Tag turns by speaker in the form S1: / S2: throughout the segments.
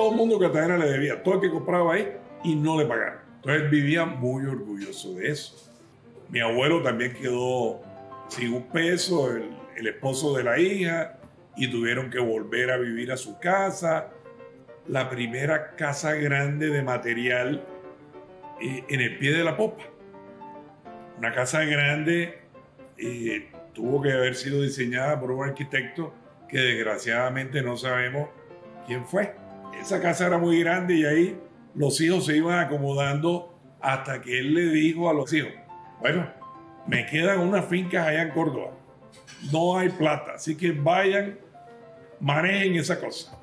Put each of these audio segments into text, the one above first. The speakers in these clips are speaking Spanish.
S1: todo el mundo Cartagena le debía, todo el que compraba ahí y no le pagaron. Entonces él vivía muy orgulloso de eso. Mi abuelo también quedó sin un peso, el esposo de la hija, y tuvieron que volver a vivir a su casa. La primera casa grande de material en el pie de la popa. Una casa grande tuvo que haber sido diseñada por un arquitecto que desgraciadamente no sabemos quién fue. Esa casa era muy grande y ahí los hijos se iban acomodando hasta que él le dijo a los hijos, bueno, me quedan unas fincas allá en Córdoba, no hay plata, así que vayan, manejen esa cosa.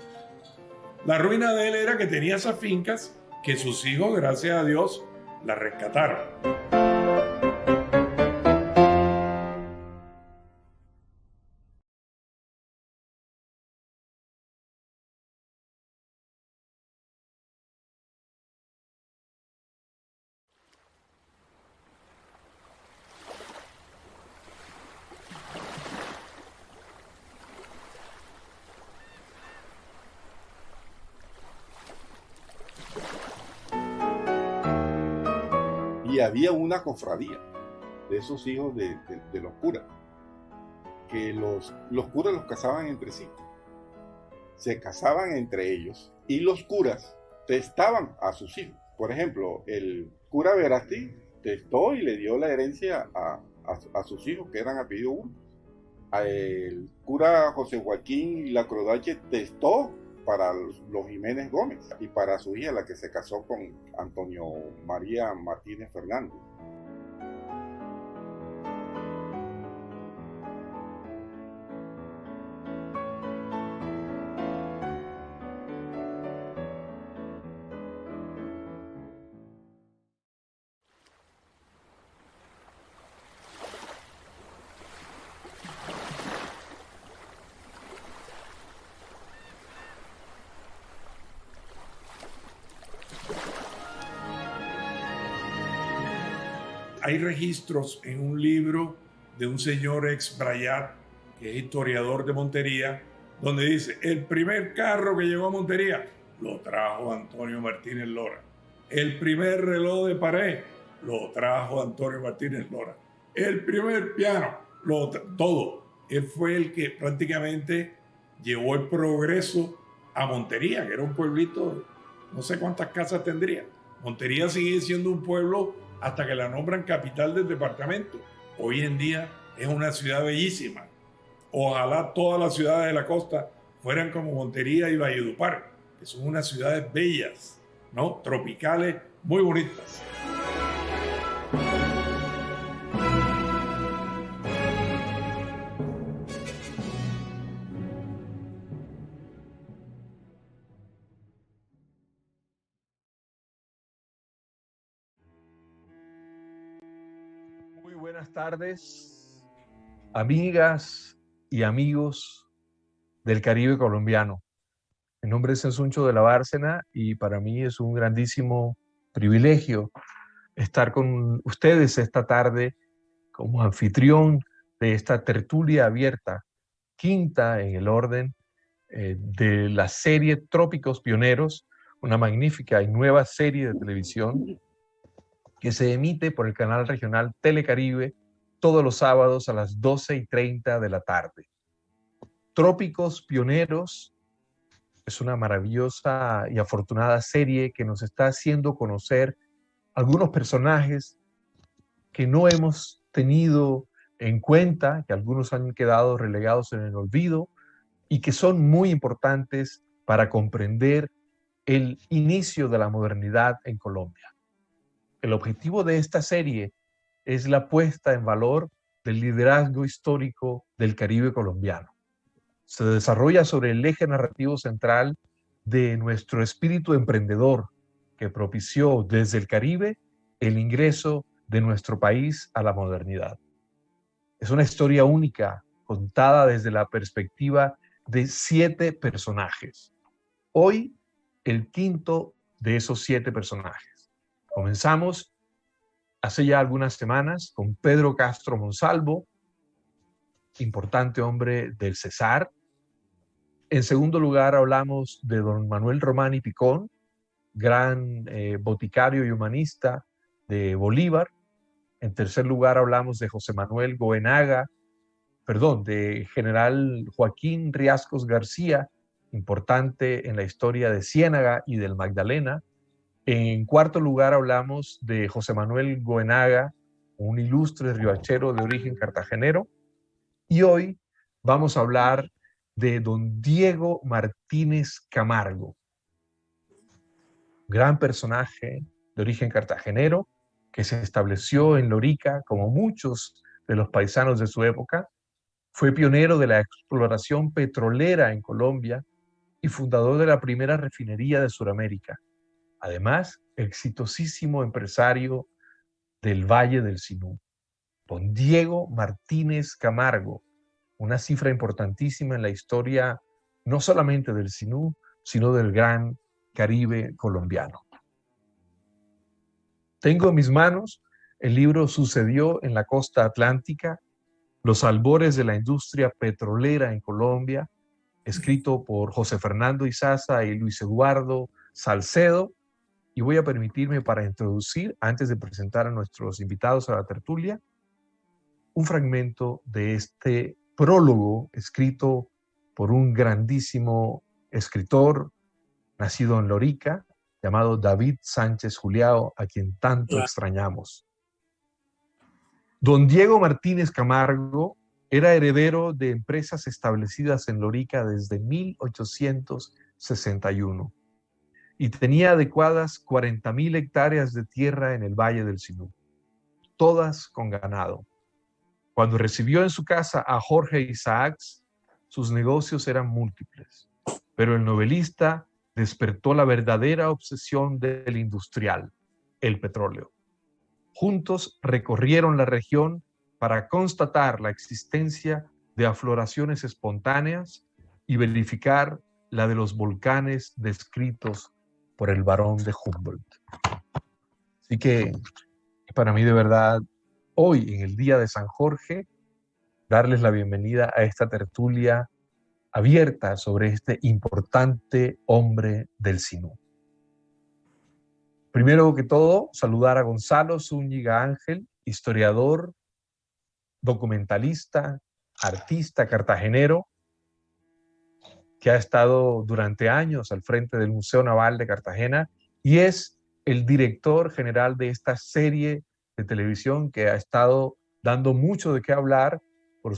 S1: La ruina de él era que tenía esas fincas que sus hijos, gracias a Dios, las rescataron.
S2: Y había una cofradía de esos hijos de los curas, que los curas los casaban entre sí. Se casaban entre ellos y los curas testaban a sus hijos. Por ejemplo, el cura Verasti testó y le dio la herencia a sus hijos, que eran apellido único. El cura José Joaquín Lacrodache testó para los Jiménez Gómez y para su hija, la que se casó con Antonio María Martínez Fernández.
S1: Hay registros en un libro de un señor ex Brayat, que es historiador de Montería, donde dice, el primer carro que llegó a Montería lo trajo Antonio Martínez Lora. El primer reloj de pared lo trajo Antonio Martínez Lora. El primer piano, todo. Él fue el que prácticamente llevó el progreso a Montería, que era un pueblito, no sé cuántas casas tendría. Montería sigue siendo un pueblo hasta que la nombran capital del departamento. Hoy en día es una ciudad bellísima. Ojalá todas las ciudades de la costa fueran como Montería y Valledupar, que son unas ciudades bellas, ¿no? Tropicales, muy bonitas.
S3: Muy buenas tardes, amigas y amigos del Caribe colombiano. Mi nombre es Ensuncho de la Bárcena y para mí es un grandísimo privilegio estar con ustedes esta tarde como anfitrión de esta tertulia abierta, quinta en el orden de la serie Trópicos Pioneros, una magnífica y nueva serie de televisión que se emite por el canal regional Telecaribe todos los sábados a las 12:30 de la tarde. Trópicos Pioneros es una maravillosa y afortunada serie que nos está haciendo conocer algunos personajes que no hemos tenido en cuenta, que algunos han quedado relegados en el olvido y que son muy importantes para comprender el inicio de la modernidad en Colombia. El objetivo de esta serie es la puesta en valor del liderazgo histórico del Caribe colombiano. Se desarrolla sobre el eje narrativo central de nuestro espíritu emprendedor que propició desde el Caribe el ingreso de nuestro país a la modernidad. Es una historia única, contada desde la perspectiva de 7 personajes. Hoy, el quinto de esos 7 personajes. Comenzamos hace ya algunas semanas con Pedro Castro Monsalvo, importante hombre del Cesar, En segundo lugar, hablamos de don Manuel Román y Picón, gran boticario y humanista de Bolívar. En tercer lugar, hablamos de José Manuel Goenaga, de General Joaquín Riascos García, importante en la historia de Ciénaga y del Magdalena. En cuarto lugar, hablamos de José Manuel Goenaga, un ilustre riachero de origen cartagenero. Y hoy vamos a hablar de don Diego Martínez Camargo, gran personaje de origen cartagenero que se estableció en Lorica, como muchos de los paisanos de su época. Fue pionero de la exploración petrolera en Colombia y fundador de la primera refinería de Sudamérica. Además, exitosísimo empresario del Valle del Sinú. Don Diego Martínez Camargo, una cifra importantísima en la historia no solamente del Sinú, sino del gran Caribe colombiano. Tengo en mis manos el libro Sucedió en la Costa Atlántica, los albores de la industria petrolera en Colombia, escrito por José Fernando Izaza y Luis Eduardo Salcedo. Y voy a permitirme, para introducir, antes de presentar a nuestros invitados a la tertulia, un fragmento de este prólogo escrito por un grandísimo escritor nacido en Lorica, llamado David Sánchez Juliao, a quien tanto extrañamos. Don Diego Martínez Camargo era heredero de empresas establecidas en Lorica desde 1861 y tenía adecuadas 40.000 hectáreas de tierra en el Valle del Sinú, todas con ganado. Cuando recibió en su casa a Jorge Isaacs, sus negocios eran múltiples, pero el novelista despertó la verdadera obsesión del industrial, el petróleo. Juntos recorrieron la región para constatar la existencia de afloraciones espontáneas y verificar la de los volcanes descritos por el barón de Humboldt. Así que para mí, de verdad, hoy, en el día de San Jorge, darles la bienvenida a esta tertulia abierta sobre este importante hombre del Sinú. Primero que todo, saludar a Gonzalo Zúñiga Ángel, historiador, documentalista, artista cartagenero, que ha estado durante años al frente del Museo Naval de Cartagena y es el director general de esta serie de televisión que ha estado dando mucho de qué hablar por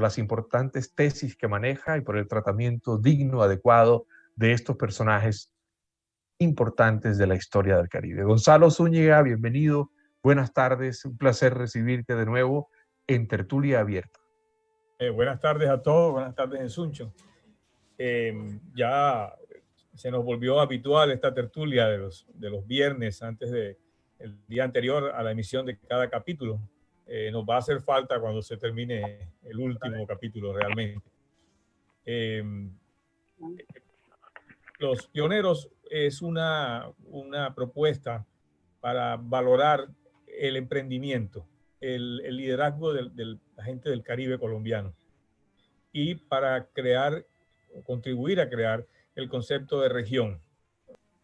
S3: las importantes tesis que maneja y por el tratamiento digno, adecuado de estos personajes importantes de la historia del Caribe. Gonzalo Zúñiga, bienvenido, buenas tardes, un placer recibirte de nuevo en Tertulia Abierta.
S4: Buenas tardes a todos, buenas tardes Ensuncho. Ya se nos volvió habitual esta tertulia de los viernes antes del día anterior a la emisión de cada capítulo. Nos va a hacer falta cuando se termine el último capítulo realmente. Los Pioneros es una propuesta para valorar el emprendimiento, el liderazgo de la gente del Caribe colombiano y para contribuir a crear el concepto de región.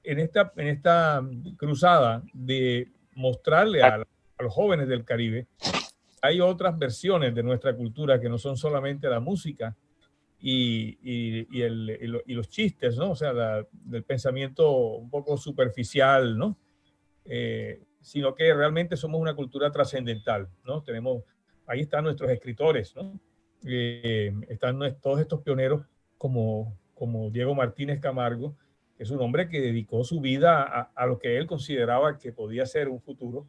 S4: En esta cruzada de mostrarle a los jóvenes del Caribe, hay otras versiones de nuestra cultura que no son solamente la música y los chistes, ¿no? O sea, del pensamiento un poco superficial, ¿no? Sino que realmente somos una cultura trascendental, ¿no? Ahí están nuestros escritores, ¿no? Están todos estos pioneros como Diego Martínez Camargo, que es un hombre que dedicó su vida a lo que él consideraba que podía ser un futuro.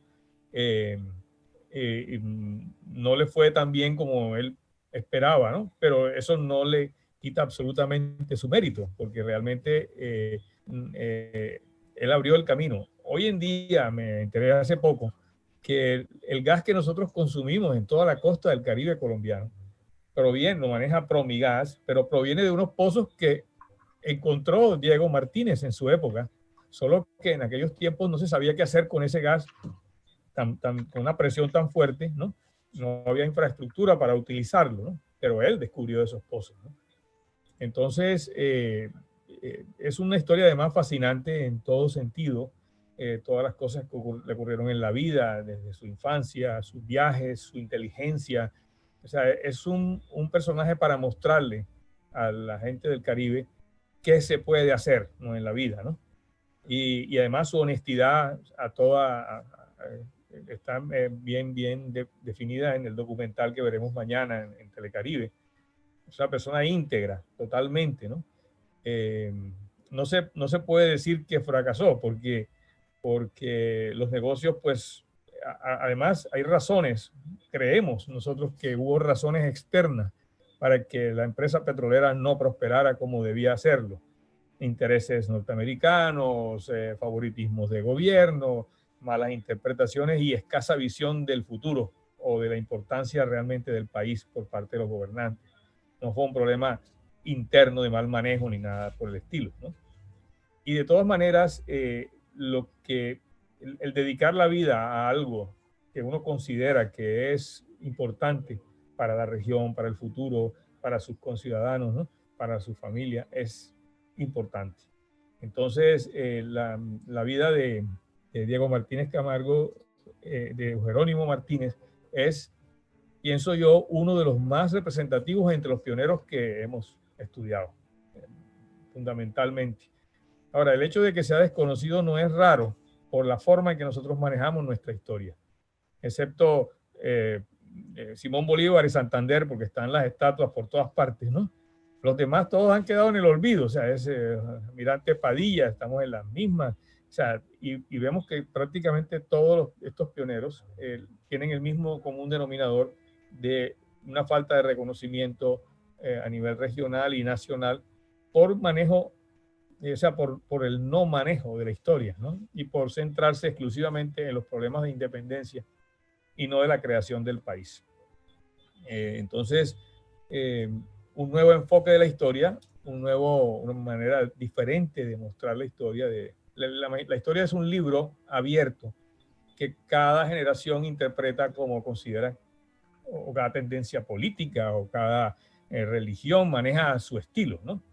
S4: No le fue tan bien como él esperaba, ¿no? Pero eso no le quita absolutamente su mérito, porque realmente él abrió el camino. Hoy en día, me enteré hace poco, que el gas que nosotros consumimos en toda la costa del Caribe colombiano lo maneja Promigas, pero proviene de unos pozos que encontró Diego Martínez en su época, solo que en aquellos tiempos no se sabía qué hacer con ese gas con una presión tan fuerte, ¿no? No había infraestructura para utilizarlo, ¿no? Pero él descubrió esos pozos, ¿no? Entonces, es una historia además fascinante en todo sentido. Todas las cosas que le ocurrieron en la vida, desde su infancia, sus viajes, su inteligencia. O sea, es un personaje para mostrarle a la gente del Caribe qué se puede hacer, ¿no?, en la vida, ¿no? Y además su honestidad está bien definida en el documental que veremos mañana en Telecaribe. Es una persona íntegra, totalmente, ¿no? No se puede decir que fracasó, porque los negocios, pues, además hay razones, creemos nosotros que hubo razones externas para que la empresa petrolera no prosperara como debía hacerlo. Intereses norteamericanos, favoritismos de gobierno, malas interpretaciones y escasa visión del futuro o de la importancia realmente del país por parte de los gobernantes. No fue un problema interno de mal manejo ni nada por el estilo, ¿no? Y de todas maneras, el dedicar la vida a algo que uno considera que es importante para la región, para el futuro, para sus conciudadanos, ¿no?, para su familia, es importante. Entonces, la vida de Diego Martínez Camargo, de Jerónimo Martínez, es, pienso yo, uno de los más representativos entre los pioneros que hemos estudiado, fundamentalmente. Ahora, el hecho de que sea desconocido no es raro por la forma en que nosotros manejamos nuestra historia, excepto Simón Bolívar y Santander, porque están las estatuas por todas partes, ¿no? Los demás todos han quedado en el olvido, o sea, Almirante Padilla, estamos en las mismas, o sea, y vemos que prácticamente todos estos pioneros tienen el mismo común denominador de una falta de reconocimiento a nivel regional y nacional por manejo, o sea, por el no manejo de la historia, ¿no? Y por centrarse exclusivamente en los problemas de independencia y no de la creación del país. Entonces, un nuevo enfoque de la historia, una manera diferente de mostrar la historia. La historia es un libro abierto que cada generación interpreta como considera, o cada tendencia política o cada religión maneja su estilo, ¿no?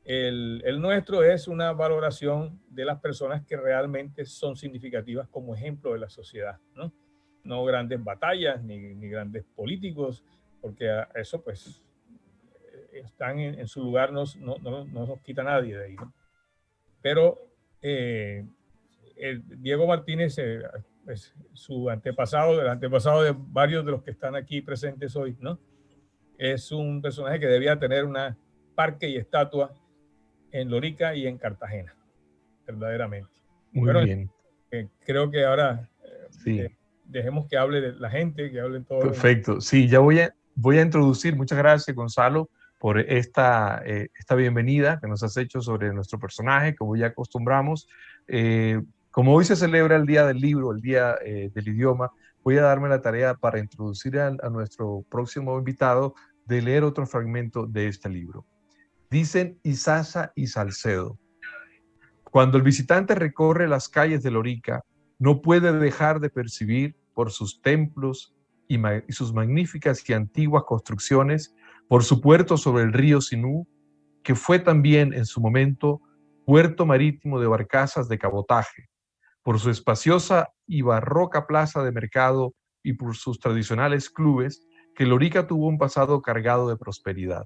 S4: El nuestro es una valoración de las personas que realmente son significativas como ejemplo de la sociedad, ¿no? No grandes batallas ni grandes políticos, porque eso, pues, están en su lugar, no nos quita nadie de ahí, ¿no? Pero Diego Martínez, pues, su antepasado, el antepasado de varios de los que están aquí presentes hoy, ¿no?, es un personaje que debía tener una parque y estatua en Lorica y en Cartagena, verdaderamente.
S3: Muy bien.
S4: Creo que ahora
S3: Sí.
S4: Dejemos que hable la gente, que hablen todos.
S3: Perfecto. Sí, ya voy a introducir. Muchas gracias, Gonzalo, por esta bienvenida que nos has hecho sobre nuestro personaje, como ya acostumbramos. Como hoy se celebra el Día del Libro, el Día del Idioma, voy a darme la tarea para introducir a nuestro próximo invitado de leer otro fragmento de este libro. Dicen Izaza y Salcedo: cuando el visitante recorre las calles de Lorica, no puede dejar de percibir por sus templos y sus magníficas y antiguas construcciones, por su puerto sobre el río Sinú, que fue también en su momento puerto marítimo de barcazas de cabotaje, por su espaciosa y barroca plaza de mercado y por sus tradicionales clubes, que Lorica tuvo un pasado cargado de prosperidad.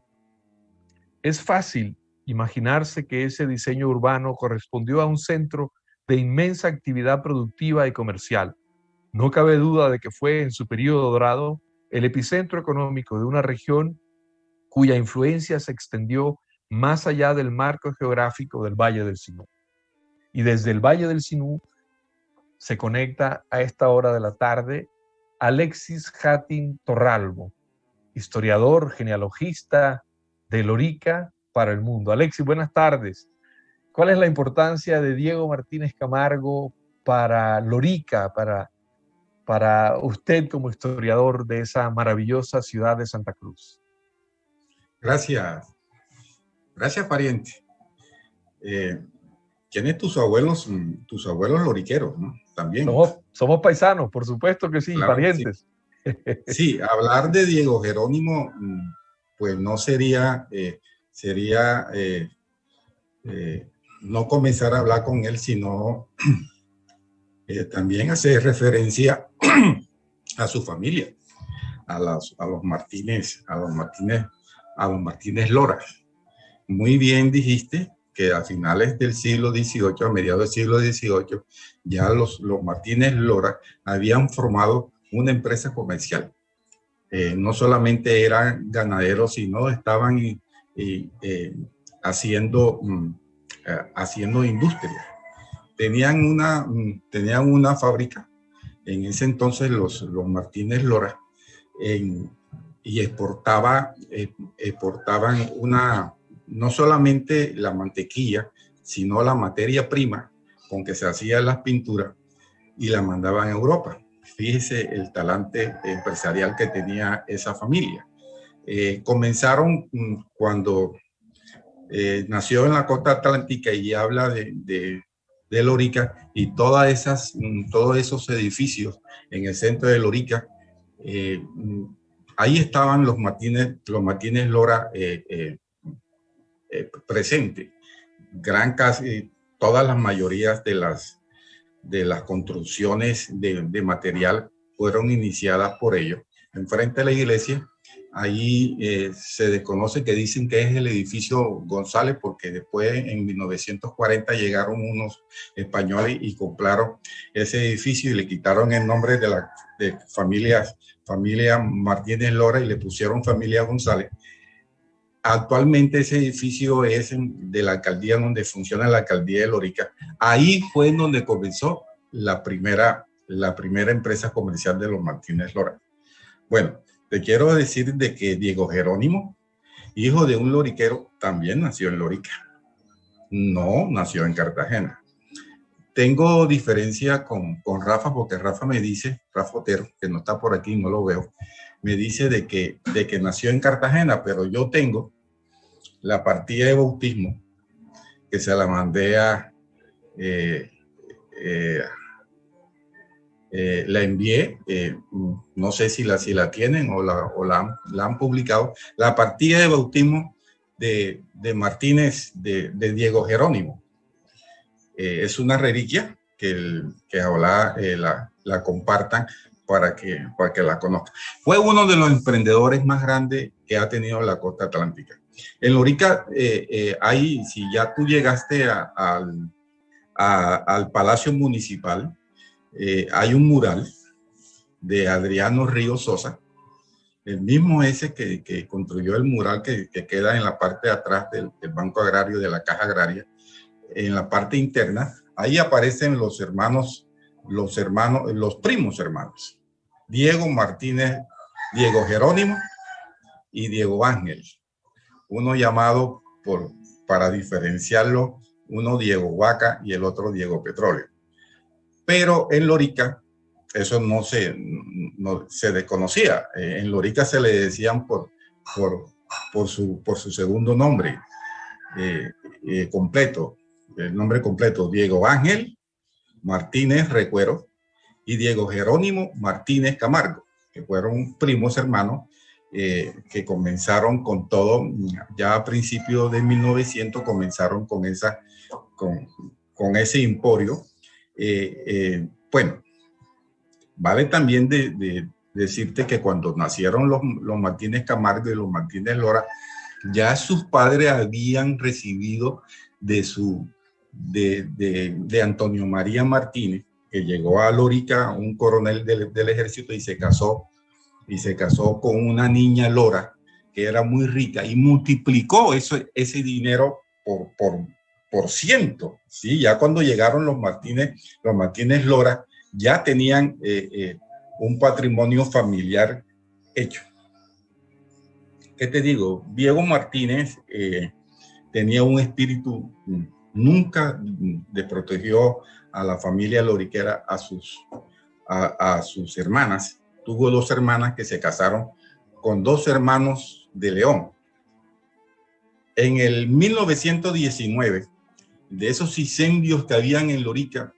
S3: Es fácil imaginarse que ese diseño urbano correspondió a un centro de inmensa actividad productiva y comercial. No cabe duda de que fue en su periodo dorado el epicentro económico de una región cuya influencia se extendió más allá del marco geográfico del Valle del Sinú. Y desde el Valle del Sinú se conecta a esta hora de la tarde Alexis Hatin Torralbo, historiador, genealogista de Lorica para el mundo. Alexis, buenas tardes. ¿Cuál es la importancia de Diego Martínez Camargo para Lorica, para usted como historiador de esa maravillosa ciudad de Santa Cruz?
S5: Gracias. Gracias, pariente. ¿Quiénes tus abuelos loriqueros, ¿no? También.
S3: Somos paisanos, por supuesto que sí, claro, parientes.
S5: Sí. Sí, hablar de Diego Jerónimo, pues no sería sería no comenzar a hablar con él, sino también hacer referencia a su familia, a los Martínez, a los Martínez Lora. Muy bien dijiste que a finales del siglo XVIII, a mediados del siglo XVIII, ya los Martínez Lora habían formado una empresa comercial. No solamente eran ganaderos, sino estaban haciendo industria. Tenían una fábrica, en ese entonces los Martínez Lora, y exportaban no solamente la mantequilla, sino la materia prima con que se hacían las pinturas y la mandaban a Europa. Fíjese el talante empresarial que tenía esa familia. Comenzaron cuando nació en la costa atlántica y habla de Lorica y todos esos edificios en el centro de Lorica. Ahí estaban los Martínez Lora presentes. Casi todas las mayorías de las construcciones de material fueron iniciadas por ellos. Enfrente de la iglesia, ahí se desconoce, que dicen que es el edificio González, porque después en 1940 llegaron unos españoles y compraron ese edificio y le quitaron el nombre de familia Martínez Lora y le pusieron familia González. Actualmente ese edificio es de la alcaldía, donde funciona la alcaldía de Lorica. Ahí fue en donde comenzó la primera empresa comercial de los Martínez Lora. Bueno, te quiero decir de que Diego Jerónimo, hijo de un loriquero, también nació en Lorica. No nació en Cartagena. Tengo diferencia con Rafa, porque Rafa me dice, Rafa Otero, que no está por aquí, no lo veo, me dice de que nació en Cartagena, pero yo tengo la partida de bautismo que se la mandé la envié, no sé si la tienen o la han publicado, la partida de bautismo de Martínez, de Diego Jerónimo. Es una reliquia que ojalá la compartan para que la conozcan. Fue uno de los emprendedores más grandes que ha tenido la costa atlántica. En Lorica, si ya tú llegaste al Palacio Municipal, hay un mural de Adriano Ríos Sosa, el mismo ese que construyó el mural que queda en la parte de atrás del Banco Agrario, de la Caja Agraria, en la parte interna. Ahí aparecen los primos hermanos, Diego Martínez, Diego Jerónimo y Diego Ángel. Uno llamado para diferenciarlo, uno Diego Vaca y el otro Diego Petróleo. Pero en Lorica eso no se desconocía. En Lorica se le decían por su segundo nombre completo, el nombre completo, Diego Ángel Martínez Recuero y Diego Jerónimo Martínez Camargo, que fueron primos hermanos que comenzaron con todo, ya a principios de 1900 comenzaron con ese emporio. Bueno, vale también de decirte que cuando nacieron los Martínez Camargo y los Martínez Lora, ya sus padres habían recibido de Antonio María Martínez, que llegó a Lorica, un coronel del ejército, y se casó con una niña Lora que era muy rica y multiplicó ese dinero por ciento, ¿sí? Ya cuando llegaron los Martínez Lora, ya tenían un patrimonio familiar hecho. ¿Qué te digo? Diego Martínez tenía un espíritu, nunca desprotegió a la familia loriquera, a sus hermanas. Tuvo 2 hermanas que se casaron con 2 hermanos de León. En el 1919, de esos incendios que habían en Lorica,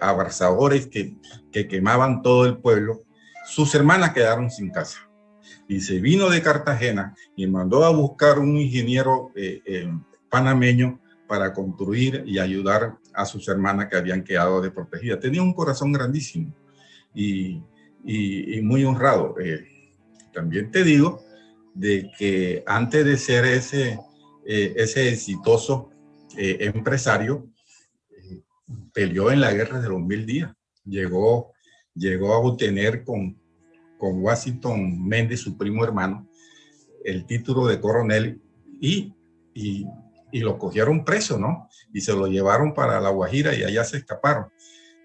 S5: abrasadores que quemaban todo el pueblo, sus hermanas quedaron sin casa. Y se vino de Cartagena y mandó a buscar un ingeniero panameño para construir y ayudar a sus hermanas que habían quedado desprotegidas. Tenía un corazón grandísimo y muy honrado. También te digo de que antes de ser ese exitoso empresario, peleó en la guerra de los 1000 días. Llegó a obtener con Washington Méndez, su primo hermano, el título de coronel y lo cogieron preso, ¿no? Y se lo llevaron para La Guajira y allá se escaparon.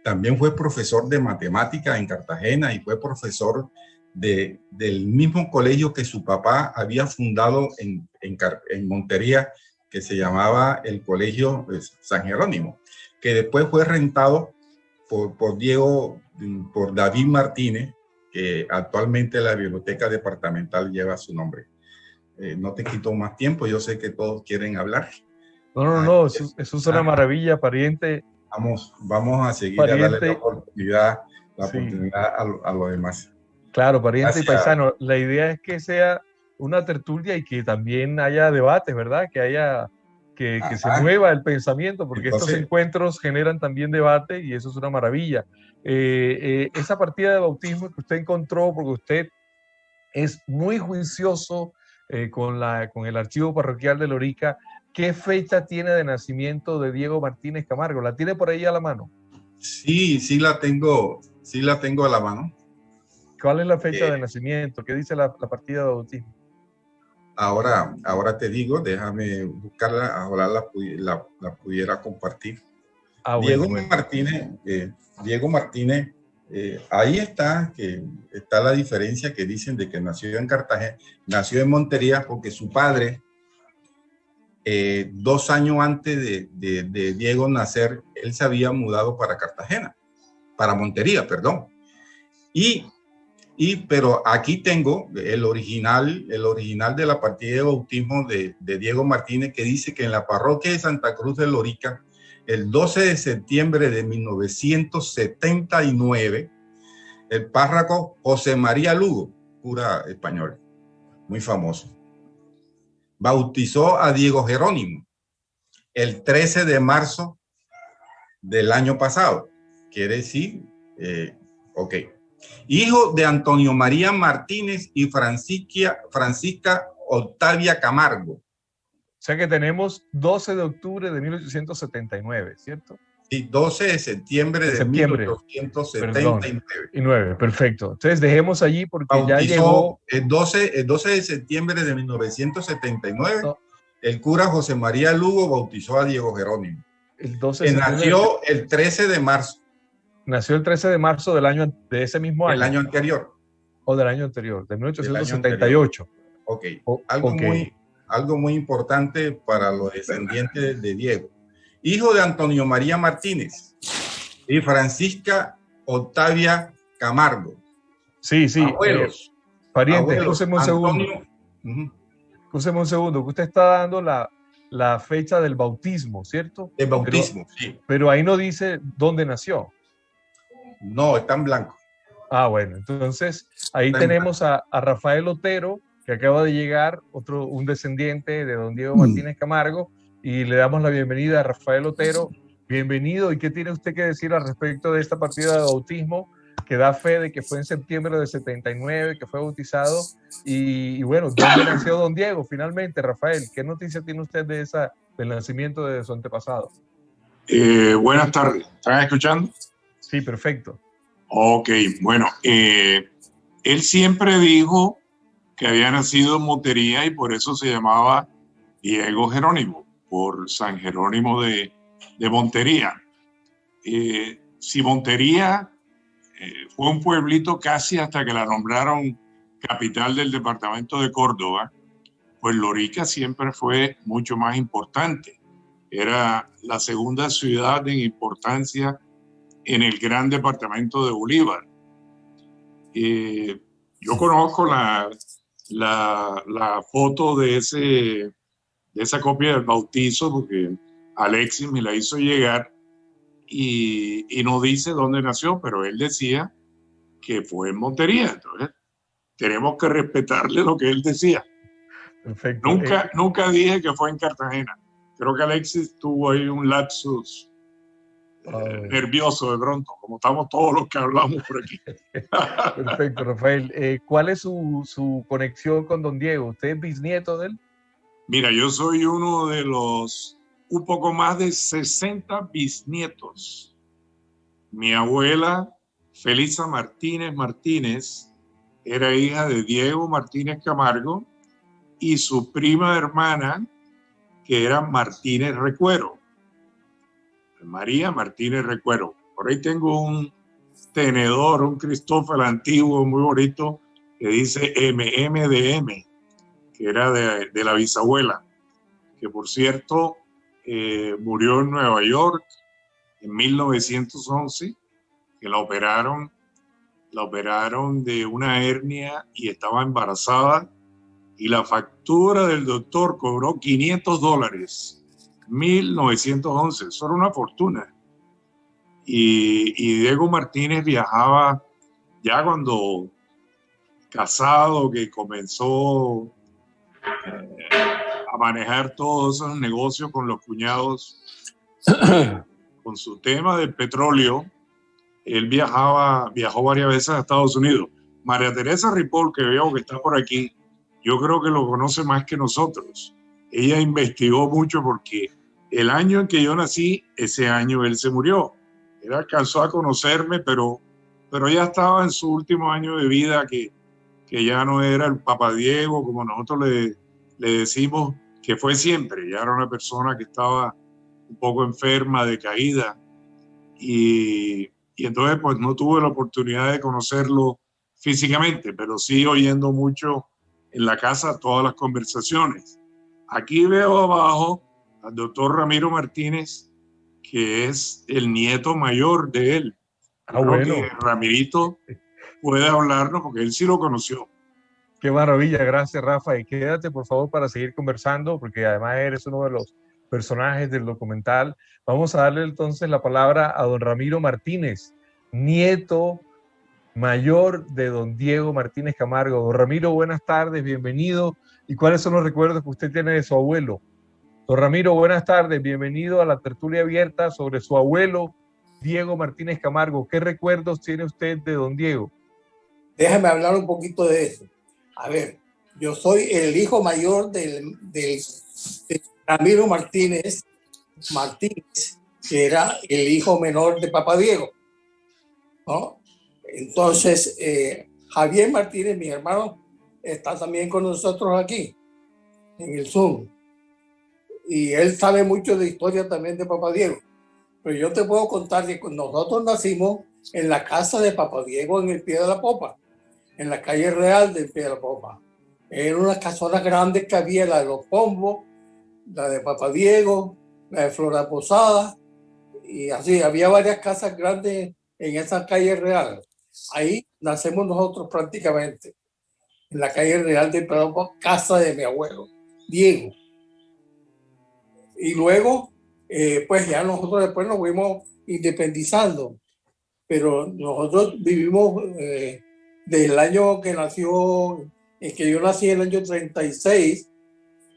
S5: También fue profesor de matemática en Cartagena y fue profesor del mismo colegio que su papá había fundado en Montería, que se llamaba el Colegio San Jerónimo, que después fue rentado por David Martínez, que actualmente la biblioteca departamental lleva su nombre. No te quito más tiempo, yo sé que todos quieren hablar.
S3: No, eso es una maravilla, pariente.
S5: Vamos a seguir a darle la oportunidad a los demás.
S3: Claro, pariente.
S5: Gracias.
S3: Y paisano, la idea es que sea una tertulia y que también haya debates, ¿verdad? Que se mueva el pensamiento, porque entonces, estos encuentros generan también debate y eso es una maravilla. Esa partida de bautismo que usted encontró, porque usted es muy juicioso con el archivo parroquial de Lorica, ¿qué fecha tiene de nacimiento de Diego Martínez Camargo? ¿La tiene por ahí a la mano?
S5: Sí la tengo a la mano.
S3: ¿Cuál es la fecha de nacimiento? ¿Qué dice la partida de bautismo?
S5: Ahora te digo, déjame buscarla, ahora la pudiera compartir. Diego Martínez, ahí está la diferencia que dicen de que nació en Cartagena, nació en Montería porque su padre, 2 años antes de Diego nacer, él se había mudado para Montería, perdón. Pero aquí tengo el original de la partida de bautismo de Diego Martínez, que dice que en la parroquia de Santa Cruz de Lorica, el 12 de septiembre de 1979, el párroco José María Lugo, cura español, muy famoso, bautizó a Diego Jerónimo el 13 de marzo del año pasado. Quiere decir, hijo de Antonio María Martínez y Francisca Octavia Camargo.
S3: O sea que tenemos 12 de octubre de 1879, ¿cierto?
S5: Sí, 12 de septiembre de 1879.
S3: Perfecto. Entonces dejemos allí porque
S5: bautizó,
S3: ya llegó.
S5: El 12 de septiembre de 1979, el cura José María Lugo bautizó a Diego Jerónimo.
S3: El 12 de
S5: nació el 13 de marzo.
S3: Nació el 13 de marzo de ese mismo año.
S5: El año anterior.
S3: O del año anterior, de 1878.
S5: Algo muy importante para los descendientes de Diego. Hijo de Antonio María Martínez y Francisca Octavia Camargo.
S3: Sí.
S5: Abuelos.
S3: Pariente, escúcheme un segundo. Escúcheme un segundo, que usted está dando la fecha del bautismo, ¿cierto?
S5: El bautismo, sí.
S3: Pero ahí no dice dónde nació.
S5: No, está en blanco.
S3: Bueno, entonces ahí tenemos a Rafael Otero, que acaba de llegar, un descendiente de don Diego Martínez Camargo, y le damos la bienvenida a Rafael Otero. Bienvenido, ¿y qué tiene usted que decir al respecto de esta partida de bautismo que da fe de que fue en septiembre de 79 que fue bautizado? Y bueno, ¿dónde nació don Diego finalmente, Rafael? ¿Qué noticia tiene usted del nacimiento de su antepasado?
S6: Buenas tardes, ¿están escuchando?
S3: Sí, perfecto.
S6: Ok, bueno, él siempre dijo que había nacido en Montería y por eso se llamaba Diego Jerónimo, por San Jerónimo de Montería. Si Montería fue un pueblito casi hasta que la nombraron capital del departamento de Córdoba, pues Lorica siempre fue mucho más importante. Era la segunda ciudad en importancia en el gran departamento de Bolívar. Yo conozco la foto de esa copia del bautizo porque Alexis me la hizo llegar y no dice dónde nació, pero él decía que fue en Montería. Entonces, tenemos que respetarle lo que él decía.
S3: Perfecto.
S6: Nunca dije que fue en Cartagena. Creo que Alexis tuvo ahí un lapsus nervioso de pronto, como estamos todos los que hablamos por aquí.
S3: Perfecto, Rafael. ¿Cuál es su conexión con don Diego? ¿Usted es bisnieto de él?
S6: Mira, yo soy uno de los un poco más de 60 bisnietos. Mi abuela, Felisa Martínez Martínez, era hija de Diego Martínez Camargo y su prima hermana, que era Martínez Recuero. María Martínez Recuero. Por ahí tengo un tenedor, un Cristóbal antiguo muy bonito que dice MMDM, que era de la bisabuela, que por cierto murió en Nueva York en 1911, que la operaron de una hernia y estaba embarazada, y la factura del doctor cobró $500. 1911, eso era una fortuna. Y Diego Martínez viajaba ya cuando casado, que comenzó a manejar todos esos negocios con los cuñados, con su tema del petróleo. Él viajó varias veces a Estados Unidos. María Teresa Ripoll, que veo que está por aquí, yo creo que lo conoce más que nosotros. Ella investigó mucho porque el año en que yo nací, ese año él se murió. Él alcanzó a conocerme, pero ya estaba en su último año de vida, que ya no era el Papa Diego, como nosotros le decimos, que fue siempre. Ya era una persona que estaba un poco enferma, decaída. Y entonces pues no tuve la oportunidad de conocerlo físicamente, pero sí oyendo mucho en la casa todas las conversaciones. Aquí veo abajo al doctor Ramiro Martínez, que es el nieto mayor de él. Creo
S3: bueno.
S6: que Ramirito puede hablarnos porque él sí lo conoció.
S3: Qué maravilla, gracias Rafa. Y quédate por favor para seguir conversando, porque además eres uno de los personajes del documental. Vamos a darle entonces la palabra a don Ramiro Martínez, nieto mayor de don Diego Martínez Camargo. Don Ramiro, buenas tardes, bienvenido. ¿Y cuáles son los recuerdos que usted tiene de su abuelo? Don Ramiro, buenas tardes, bienvenido a la tertulia abierta sobre su abuelo Diego Martínez Camargo. ¿Qué recuerdos tiene usted de don Diego?
S7: Déjame hablar un poquito de eso. A ver, yo soy el hijo mayor de Ramiro Martínez, que era el hijo menor de Papa Diego, ¿no? Entonces, Javier Martínez, mi hermano, está también con nosotros aquí, en el Zoom. Y él sabe mucho de historia también de Papa Diego. Pero yo te puedo contar que nosotros nacimos en la casa de Papa Diego en el Pie de la Popa, en la calle Real del Pie de la Popa. Era una casona grande que había, la de los Pombos, la de Papa Diego, la de Flora Posada, y así, había varias casas grandes en esa calle Real. Ahí nacemos nosotros prácticamente, en la calle Real del Pie de la Popa, casa de mi abuelo, Diego. Y luego, pues ya nosotros después nos fuimos independizando, pero nosotros vivimos desde el año que nació, en que yo nací en el año 36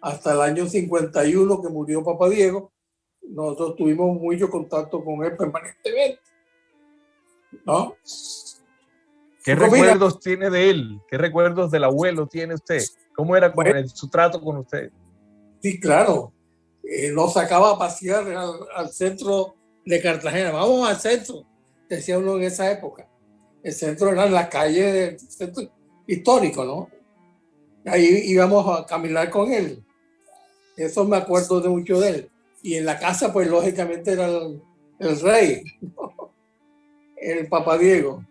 S7: hasta el año 51 que murió Papa Diego. Nosotros tuvimos mucho contacto con él permanentemente, ¿no?
S3: ¿Qué recuerdos tiene de él? ¿Qué recuerdos del abuelo tiene usted? ¿Cómo era su trato con usted?
S7: Sí, claro. Nos sacaba a pasear al centro de Cartagena. Vamos al centro, decía uno en esa época. El centro era la calle del centro histórico, ¿no? Ahí íbamos a caminar con él. Eso me acuerdo de mucho de él. Y en la casa, pues lógicamente era el rey, el Papa Diego.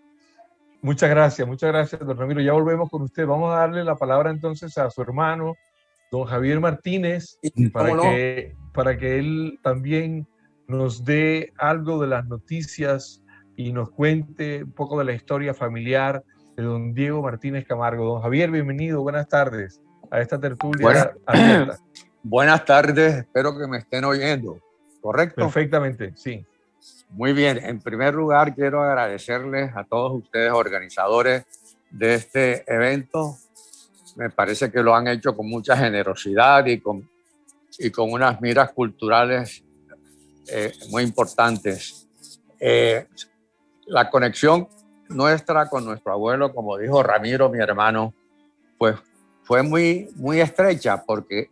S3: Muchas gracias, don Ramiro. Ya volvemos con usted. Vamos a darle la palabra entonces a su hermano, don Javier Martínez, para que él también nos dé algo de las noticias y nos cuente un poco de la historia familiar de don Diego Martínez Camargo. Don Javier, bienvenido, buenas tardes a esta tertulia abierta.
S8: Buenas tardes, espero que me estén oyendo, ¿correcto?
S3: Perfectamente, sí.
S8: Muy bien, en primer lugar quiero agradecerles a todos ustedes organizadores de este evento. Me parece que lo han hecho con mucha generosidad y con unas miras culturales muy importantes. La conexión nuestra con nuestro abuelo, como dijo Ramiro, mi hermano, pues fue muy, muy estrecha, porque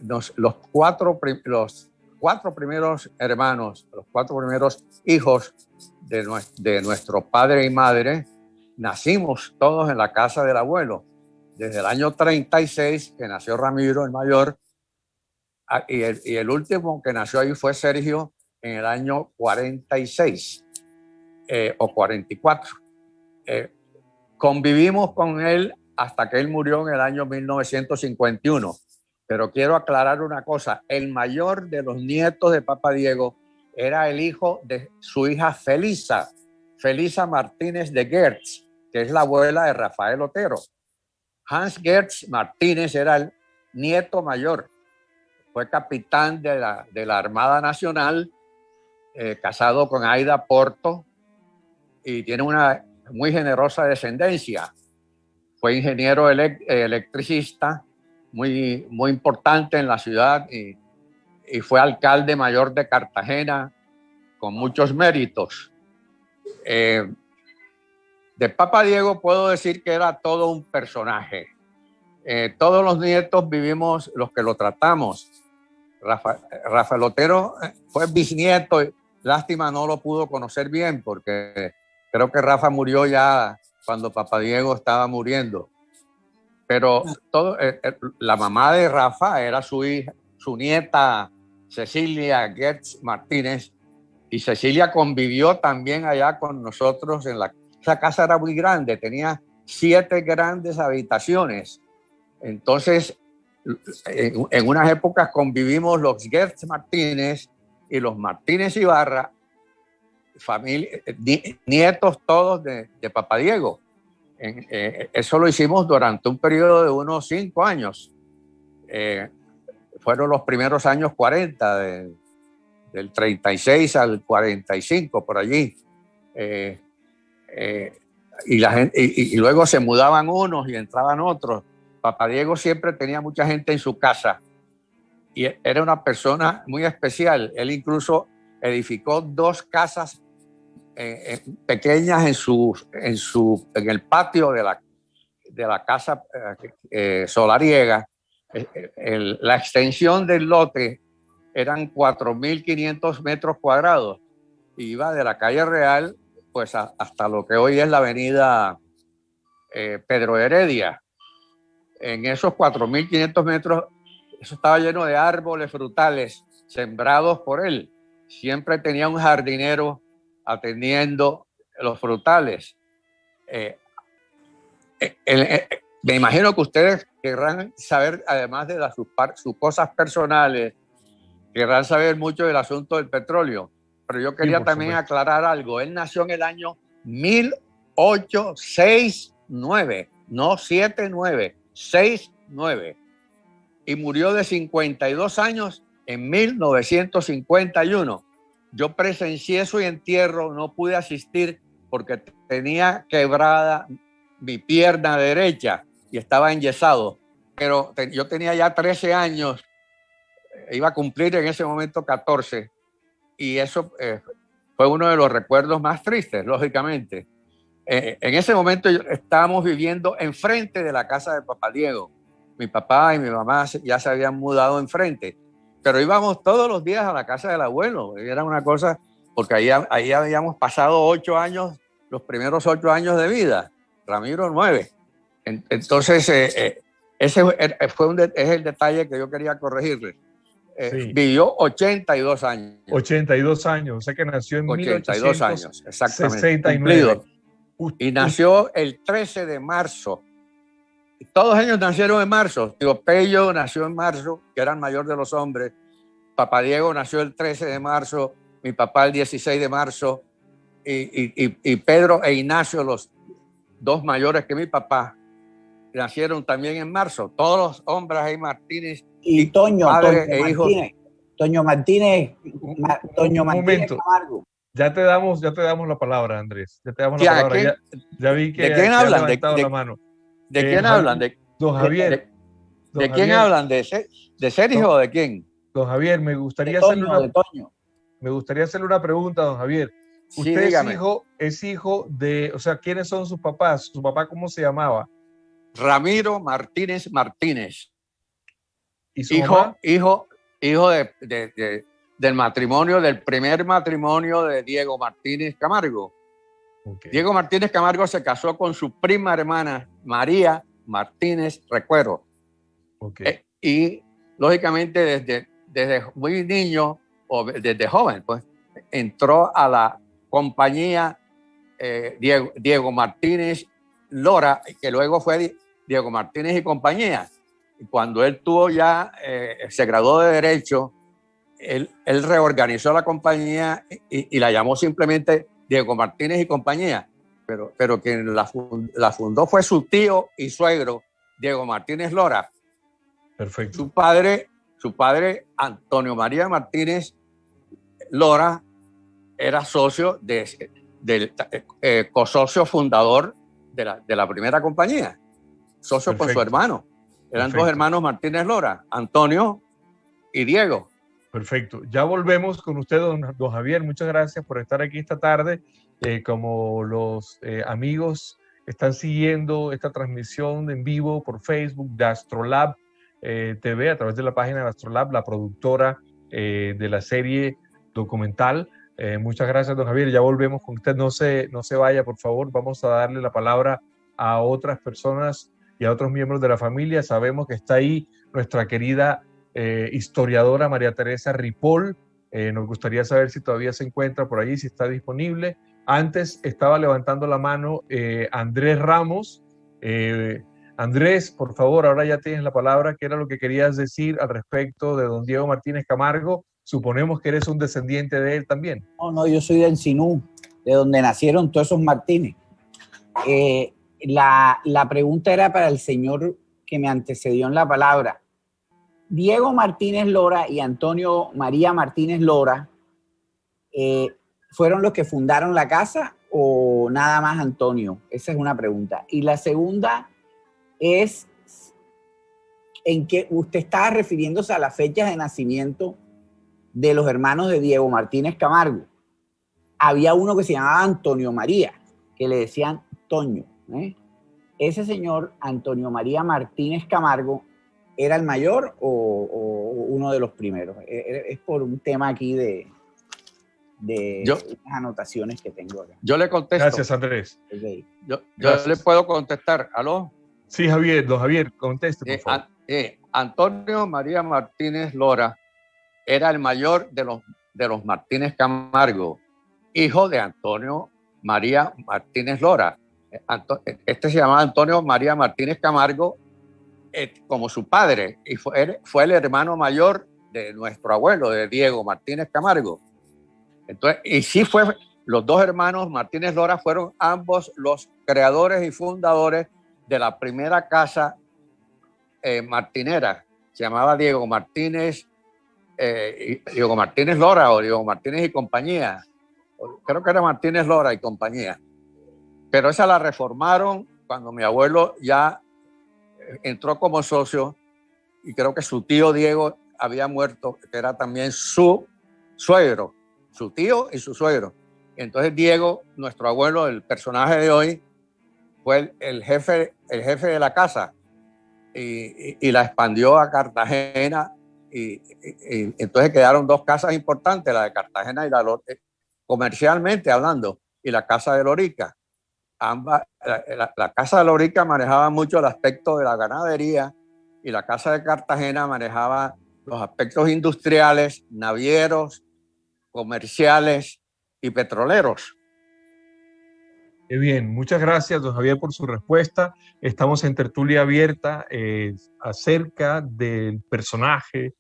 S8: los cuatro primeros hermanos, los cuatro primeros hijos de nuestro padre y madre, nacimos todos en la casa del abuelo. Desde el año 36, que nació Ramiro, el mayor, y el último que nació ahí fue Sergio en el año 46 o 44. Convivimos con él hasta que él murió en el año 1951. Pero quiero aclarar una cosa: el mayor de los nietos de Papa Diego era el hijo de su hija Felisa Martínez de Gertz, que es la abuela de Rafael Otero. Hans Gertz Martínez era el nieto mayor. Fue capitán de la Armada Nacional, casado con Aida Porto, y tiene una muy generosa descendencia. Fue ingeniero electricista, muy, muy importante en la ciudad, y fue alcalde mayor de Cartagena con muchos méritos. De Papa Diego puedo decir que era todo un personaje. Todos los nietos vivimos, los que lo tratamos. Rafael Otero fue bisnieto, lástima no lo pudo conocer bien, porque creo que Rafa murió ya cuando Papa Diego estaba muriendo. Pero la mamá de Rafa era su hija, su nieta Cecilia Gertz Martínez, y Cecilia convivió también allá con nosotros esa casa era muy grande, tenía 7 grandes habitaciones. Entonces, en unas épocas convivimos los Gertz Martínez y los Martínez Ibarra, nietos todos de Papa Diego. Eso lo hicimos durante un periodo de unos 5 años. Fueron los primeros años 40, del 36 al 45, por allí. Y luego se mudaban unos y entraban otros. Papa Diego siempre tenía mucha gente en su casa y era una persona muy especial. Él incluso edificó 2 casas pequeñas en el patio de la casa solariega. La extensión del lote eran 4.500 metros cuadrados. Iba de la calle Real pues hasta lo que hoy es la avenida Pedro Heredia. En esos 4.500 metros, eso estaba lleno de árboles frutales sembrados por él. Siempre tenía un jardinero atendiendo los frutales. Me imagino que ustedes querrán saber, además de sus cosas personales, querrán saber mucho del asunto del petróleo. Pero yo quería también aclarar algo. Él nació en el año 1869, no 79, 69. Y murió de 52 años en 1951. Yo presencié su entierro, no pude asistir porque tenía quebrada mi pierna derecha y estaba enyesado. Pero yo tenía ya 13 años, iba a cumplir en ese momento 14. Y eso fue uno de los recuerdos más tristes, lógicamente. En ese momento estábamos viviendo enfrente de la casa de Papa Diego. Mi papá y mi mamá ya se habían mudado enfrente, pero íbamos todos los días a la casa del abuelo. Era una cosa, porque ahí habíamos pasado 8 años, los primeros 8 años de vida. Ramiro 9. Entonces, ese es el detalle que yo quería corregirle. Sí. Vivió 82 años.
S3: 82 años, o sea que nació en
S8: 82 años, exactamente. Y nació el 13 de marzo. Todos ellos nacieron en marzo. Tío Pello nació en marzo, que era el mayor de los hombres. Papa Diego nació el 13 de marzo, mi papá el 16 de marzo, y Pedro e Ignacio, los 2 mayores que mi papá, nacieron también en marzo. Todos los hombres ahí, Martínez.
S9: Y Toño Martínez Camargo.
S3: Ya te damos la palabra, Andrés. Ya te damos la
S8: Ya,
S3: palabra.
S8: ¿quién-
S3: Ya vi que
S8: ¿De quién
S3: que has
S8: hablan?
S3: levantado la mano.
S8: ¿De quién hablan?
S3: Don Javier. Don
S8: ¿De quién
S3: Javier,
S8: hablan? ¿De Sergio o de quién?
S3: Don Javier,
S9: De Toño.
S3: me gustaría hacerle una pregunta, don Javier.
S8: Sí,
S3: Usted
S8: dígame.
S3: es hijo de, o sea, ¿quiénes son sus papás? ¿Su papá cómo se llamaba?
S8: Ramiro Martínez Martínez.
S3: ¿Y su mamá?
S8: Hijo del matrimonio, del primer matrimonio de Diego Martínez Camargo.
S3: Okay.
S8: Diego Martínez Camargo se casó con su prima hermana María Martínez Recuero.
S3: Okay.
S8: Y lógicamente desde muy niño o desde joven, pues entró a la compañía Diego Martínez Lora, que luego fue Diego Martínez y compañía. Y cuando él se graduó de Derecho, él reorganizó la compañía y la llamó simplemente Diego Martínez y compañía. Pero quien la fundó fue su tío y suegro, Diego Martínez Lora.
S3: Perfecto.
S8: Su padre, Antonio María Martínez Lora, era socio del cosocio fundador de la primera compañía, socio con su hermano. Eran dos hermanos Martínez Lora, Antonio y Diego.
S3: Perfecto. Ya volvemos con usted, don Javier. Muchas gracias por estar aquí esta tarde. Como los amigos están siguiendo esta transmisión en vivo por Facebook de Astrolab TV, a través de la página de Astrolab, la productora de la serie documental. Muchas gracias, don Javier. Ya volvemos con usted. No se vaya, por favor. Vamos a darle la palabra a otras personas y a otros miembros de la familia. Sabemos que está ahí nuestra querida historiadora María Teresa Ripoll. Nos gustaría saber si todavía se encuentra por allí, si está disponible. Antes estaba levantando la mano Andrés Ramos. Andrés, por favor, ahora ya tienes la palabra. ¿Qué era lo que querías decir al respecto de don Diego Martínez Camargo? Suponemos que eres un descendiente de él también.
S9: No, yo soy de Encinú, de donde nacieron todos esos Martínez. La pregunta era para el señor que me antecedió en la palabra. Diego Martínez Lora y Antonio María Martínez Lora ¿fueron los que fundaron la casa o nada más Antonio? Esa es una pregunta. Y la segunda es en que usted estaba refiriéndose a las fechas de nacimiento de los hermanos de Diego Martínez Camargo. Había uno que se llamaba Antonio María, que le decían Toño. Ese señor, Antonio María Martínez Camargo, ¿era el mayor o uno de los primeros? Es por un tema aquí de unas anotaciones que tengo acá.
S8: Yo le contesto.
S3: Gracias, Andrés.
S8: Okay. Yo le puedo contestar. ¿Aló?
S3: Sí, Javier. Don Javier, conteste, por favor.
S8: Antonio María Martínez Lora era el mayor de los Martínez Camargo, hijo de Antonio María Martínez Lora. Este se llamaba Antonio María Martínez Camargo como su padre, y fue el hermano mayor de nuestro abuelo, de Diego Martínez Camargo. Entonces, y sí los dos hermanos Martínez Lora fueron ambos los creadores y fundadores de la primera casa martinera. Se llamaba Diego Martínez Lora o Diego Martínez y compañía. Creo que era Martínez Lora y compañía. Pero esa la reformaron cuando mi abuelo ya entró como socio, y creo que su tío Diego había muerto, que era también su suegro, su tío y su suegro. Entonces Diego, nuestro abuelo, el personaje de hoy, fue el jefe de la casa y la expandió a Cartagena, y entonces quedaron dos casas importantes, la de Cartagena y comercialmente hablando, y la casa de Lorica. La casa de Lorica manejaba mucho el aspecto de la ganadería, y la casa de Cartagena manejaba los aspectos industriales, navieros, comerciales y petroleros.
S3: Qué bien, muchas gracias, don Javier, por su respuesta. Estamos en tertulia abierta acerca del personaje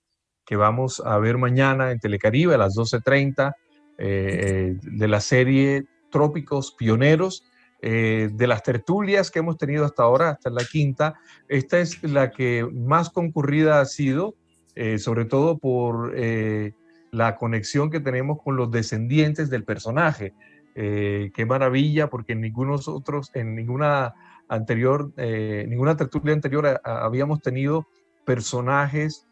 S3: que vamos a ver mañana en Telecaribe a las 12:30 de la serie Trópicos Pioneros. De las tertulias que hemos tenido hasta ahora, hasta la quinta, esta es la que más concurrida ha sido, sobre todo por la conexión que tenemos con los descendientes del personaje. Qué maravilla, porque en ninguna tertulia anterior habíamos tenido personajes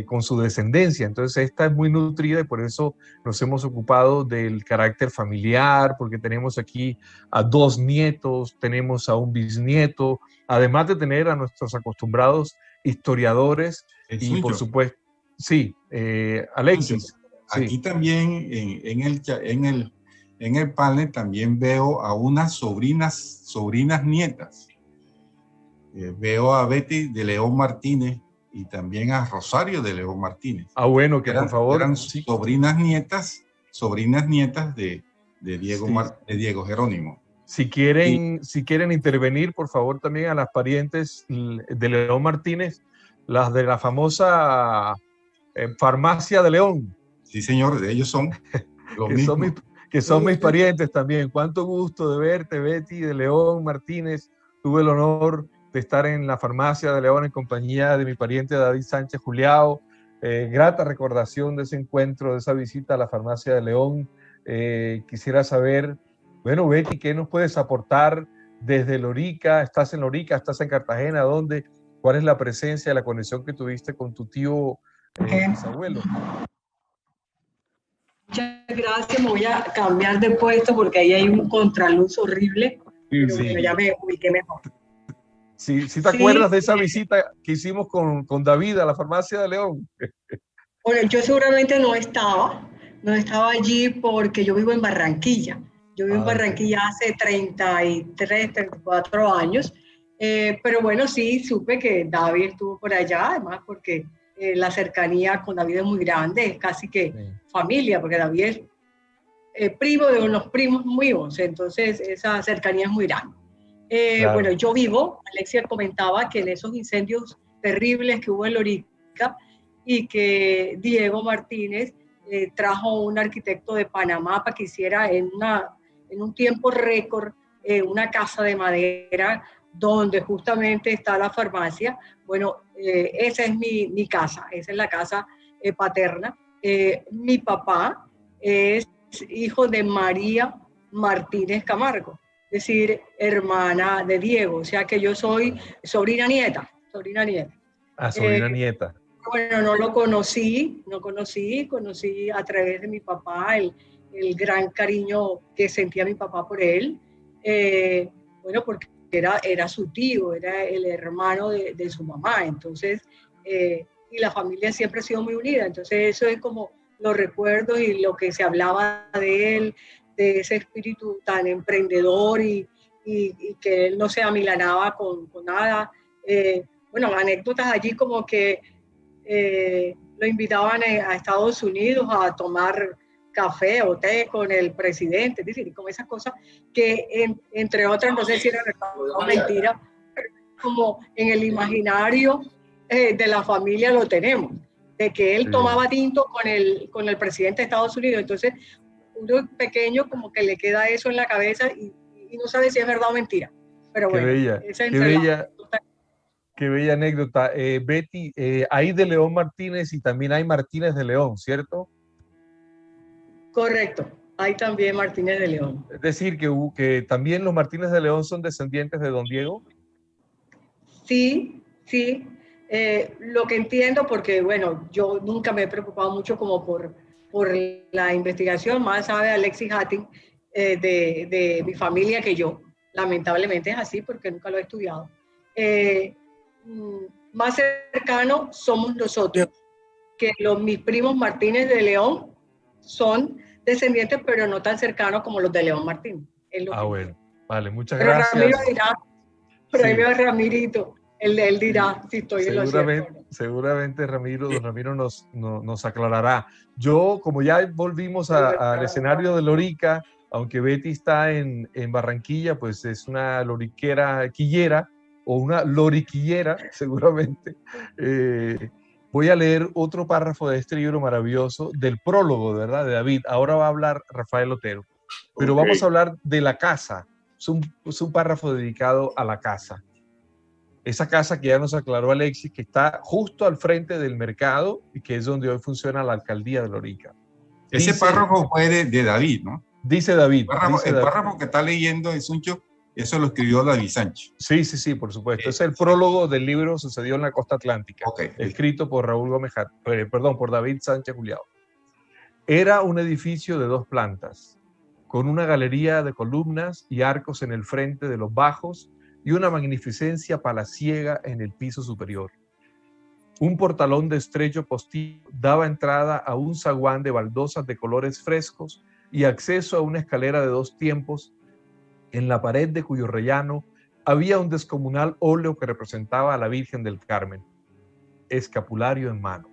S3: con su descendencia. Entonces esta es muy nutrida y por eso nos hemos ocupado del carácter familiar, porque tenemos aquí a 2 nietos, tenemos a un bisnieto, además de tener a nuestros acostumbrados historiadores y por supuesto, sí, Alexis.
S5: Aquí también en el panel también veo a unas sobrinas nietas. Veo a Betty de León Martínez y también a Rosario de León Martínez.
S3: Bueno, que por favor.
S5: Eran sobrinas nietas de Diego Jerónimo.
S3: Si quieren intervenir, por favor, también a las parientes de León Martínez, las de la famosa farmacia de León.
S5: Sí, señor, ellos son los mismos.
S3: Que son mis parientes también. Cuánto gusto de verte, Betty de León Martínez. Tuve el honor de estar en la farmacia de León en compañía de mi pariente David Sánchez Juliao. Grata recordación de ese encuentro, de esa visita a la farmacia de León. Quisiera saber, bueno, Betty, ¿qué nos puedes aportar desde Lorica? ¿Estás en Lorica? ¿Estás en Cartagena? ¿Dónde? ¿Cuál es la presencia, la conexión que tuviste con tu tío bisabuelo?
S10: Muchas gracias, me voy a cambiar de puesto porque ahí hay un contraluz horrible, pero bueno, ya me ubiqué mejor.
S3: Sí, ¿te acuerdas de esa visita que hicimos con David a la farmacia de León?
S10: Bueno, yo seguramente no estaba allí porque yo vivo en Barranquilla. Yo vivo en Barranquilla hace 33, 34 años, pero bueno, sí, supe que David estuvo por allá, además porque la cercanía con David es muy grande, es casi que familia, porque David es primo de unos primos míos, entonces esa cercanía es muy grande. Claro. Bueno, yo vivo, Alexia comentaba que en esos incendios terribles que hubo en Lorica y que Diego Martínez trajo un arquitecto de Panamá para que hiciera en un tiempo récord una casa de madera donde justamente está la farmacia. Bueno, esa es mi casa, esa es la casa paterna. Mi papá es hijo de María Martínez Camargo, es decir, hermana de Diego, o sea que yo soy sobrina nieta.
S3: Ah, sobrina nieta.
S10: Bueno, no lo conocí a través de mi papá, el gran cariño que sentía mi papá por él. Bueno, porque era su tío, era el hermano de su mamá, entonces, y la familia siempre ha sido muy unida, entonces eso es como los recuerdos y lo que se hablaba de él, de ese espíritu tan emprendedor y que él no se amilanaba con nada. Bueno, anécdotas allí como que lo invitaban a Estados Unidos a tomar café o té con el presidente, es decir, como esas cosas que entre otras, no sé si era verdad o mentira, pero como en el imaginario de la familia lo tenemos, de que él tomaba tinto con el presidente de Estados Unidos, entonces uno pequeño como que le queda eso en la cabeza y no sabe si es verdad o mentira, pero bueno,
S3: qué bella anécdota. Betty, hay de León Martínez y también hay Martínez de León, ¿cierto?
S10: Correcto, hay también Martínez de León.
S3: Es decir, que también los Martínez de León son descendientes de don Diego.
S10: Sí. Lo que entiendo, porque bueno, yo nunca me he preocupado mucho como por la investigación, más sabe Alexis Hattin de mi familia que yo. Lamentablemente es así porque nunca lo he estudiado. Más cercano somos nosotros, que mis primos Martínez de León son descendientes, pero no tan cercanos como los de León Martínez.
S3: Bueno, vale, muchas gracias.
S10: Ramiro dirá, pero ahí veo a Ramirito, él dirá si estoy en lo cierto.
S3: Seguramente don Ramiro nos aclarará. Yo, como ya volvimos al escenario de Lorica, aunque Betty está en Barranquilla, pues es una loriquera quillera, o una loriquillera, seguramente. Voy a leer otro párrafo de este libro maravilloso, del prólogo, ¿verdad? De David. Ahora va a hablar Rafael Otero. Pero vamos a hablar de la casa. Es un párrafo dedicado a la casa. Esa casa que ya nos aclaró Alexis, que está justo al frente del mercado y que es donde hoy funciona la alcaldía de Lorica.
S5: Ese párrafo fue de David, ¿no?
S3: Dice David.
S5: El párrafo que está leyendo de Suncho, eso lo escribió David Sánchez.
S3: Sí, por supuesto. Es el prólogo del libro Sucedió en la Costa Atlántica, escrito por por David Sánchez Juliao. Era un edificio de 2 plantas, con una galería de columnas y arcos en el frente de los bajos y una magnificencia palaciega en el piso superior. Un portalón de estrecho postillo daba entrada a un zaguán de baldosas de colores frescos y acceso a una escalera de 2 tiempos, en la pared de cuyo rellano había un descomunal óleo que representaba a la Virgen del Carmen, escapulario en mano,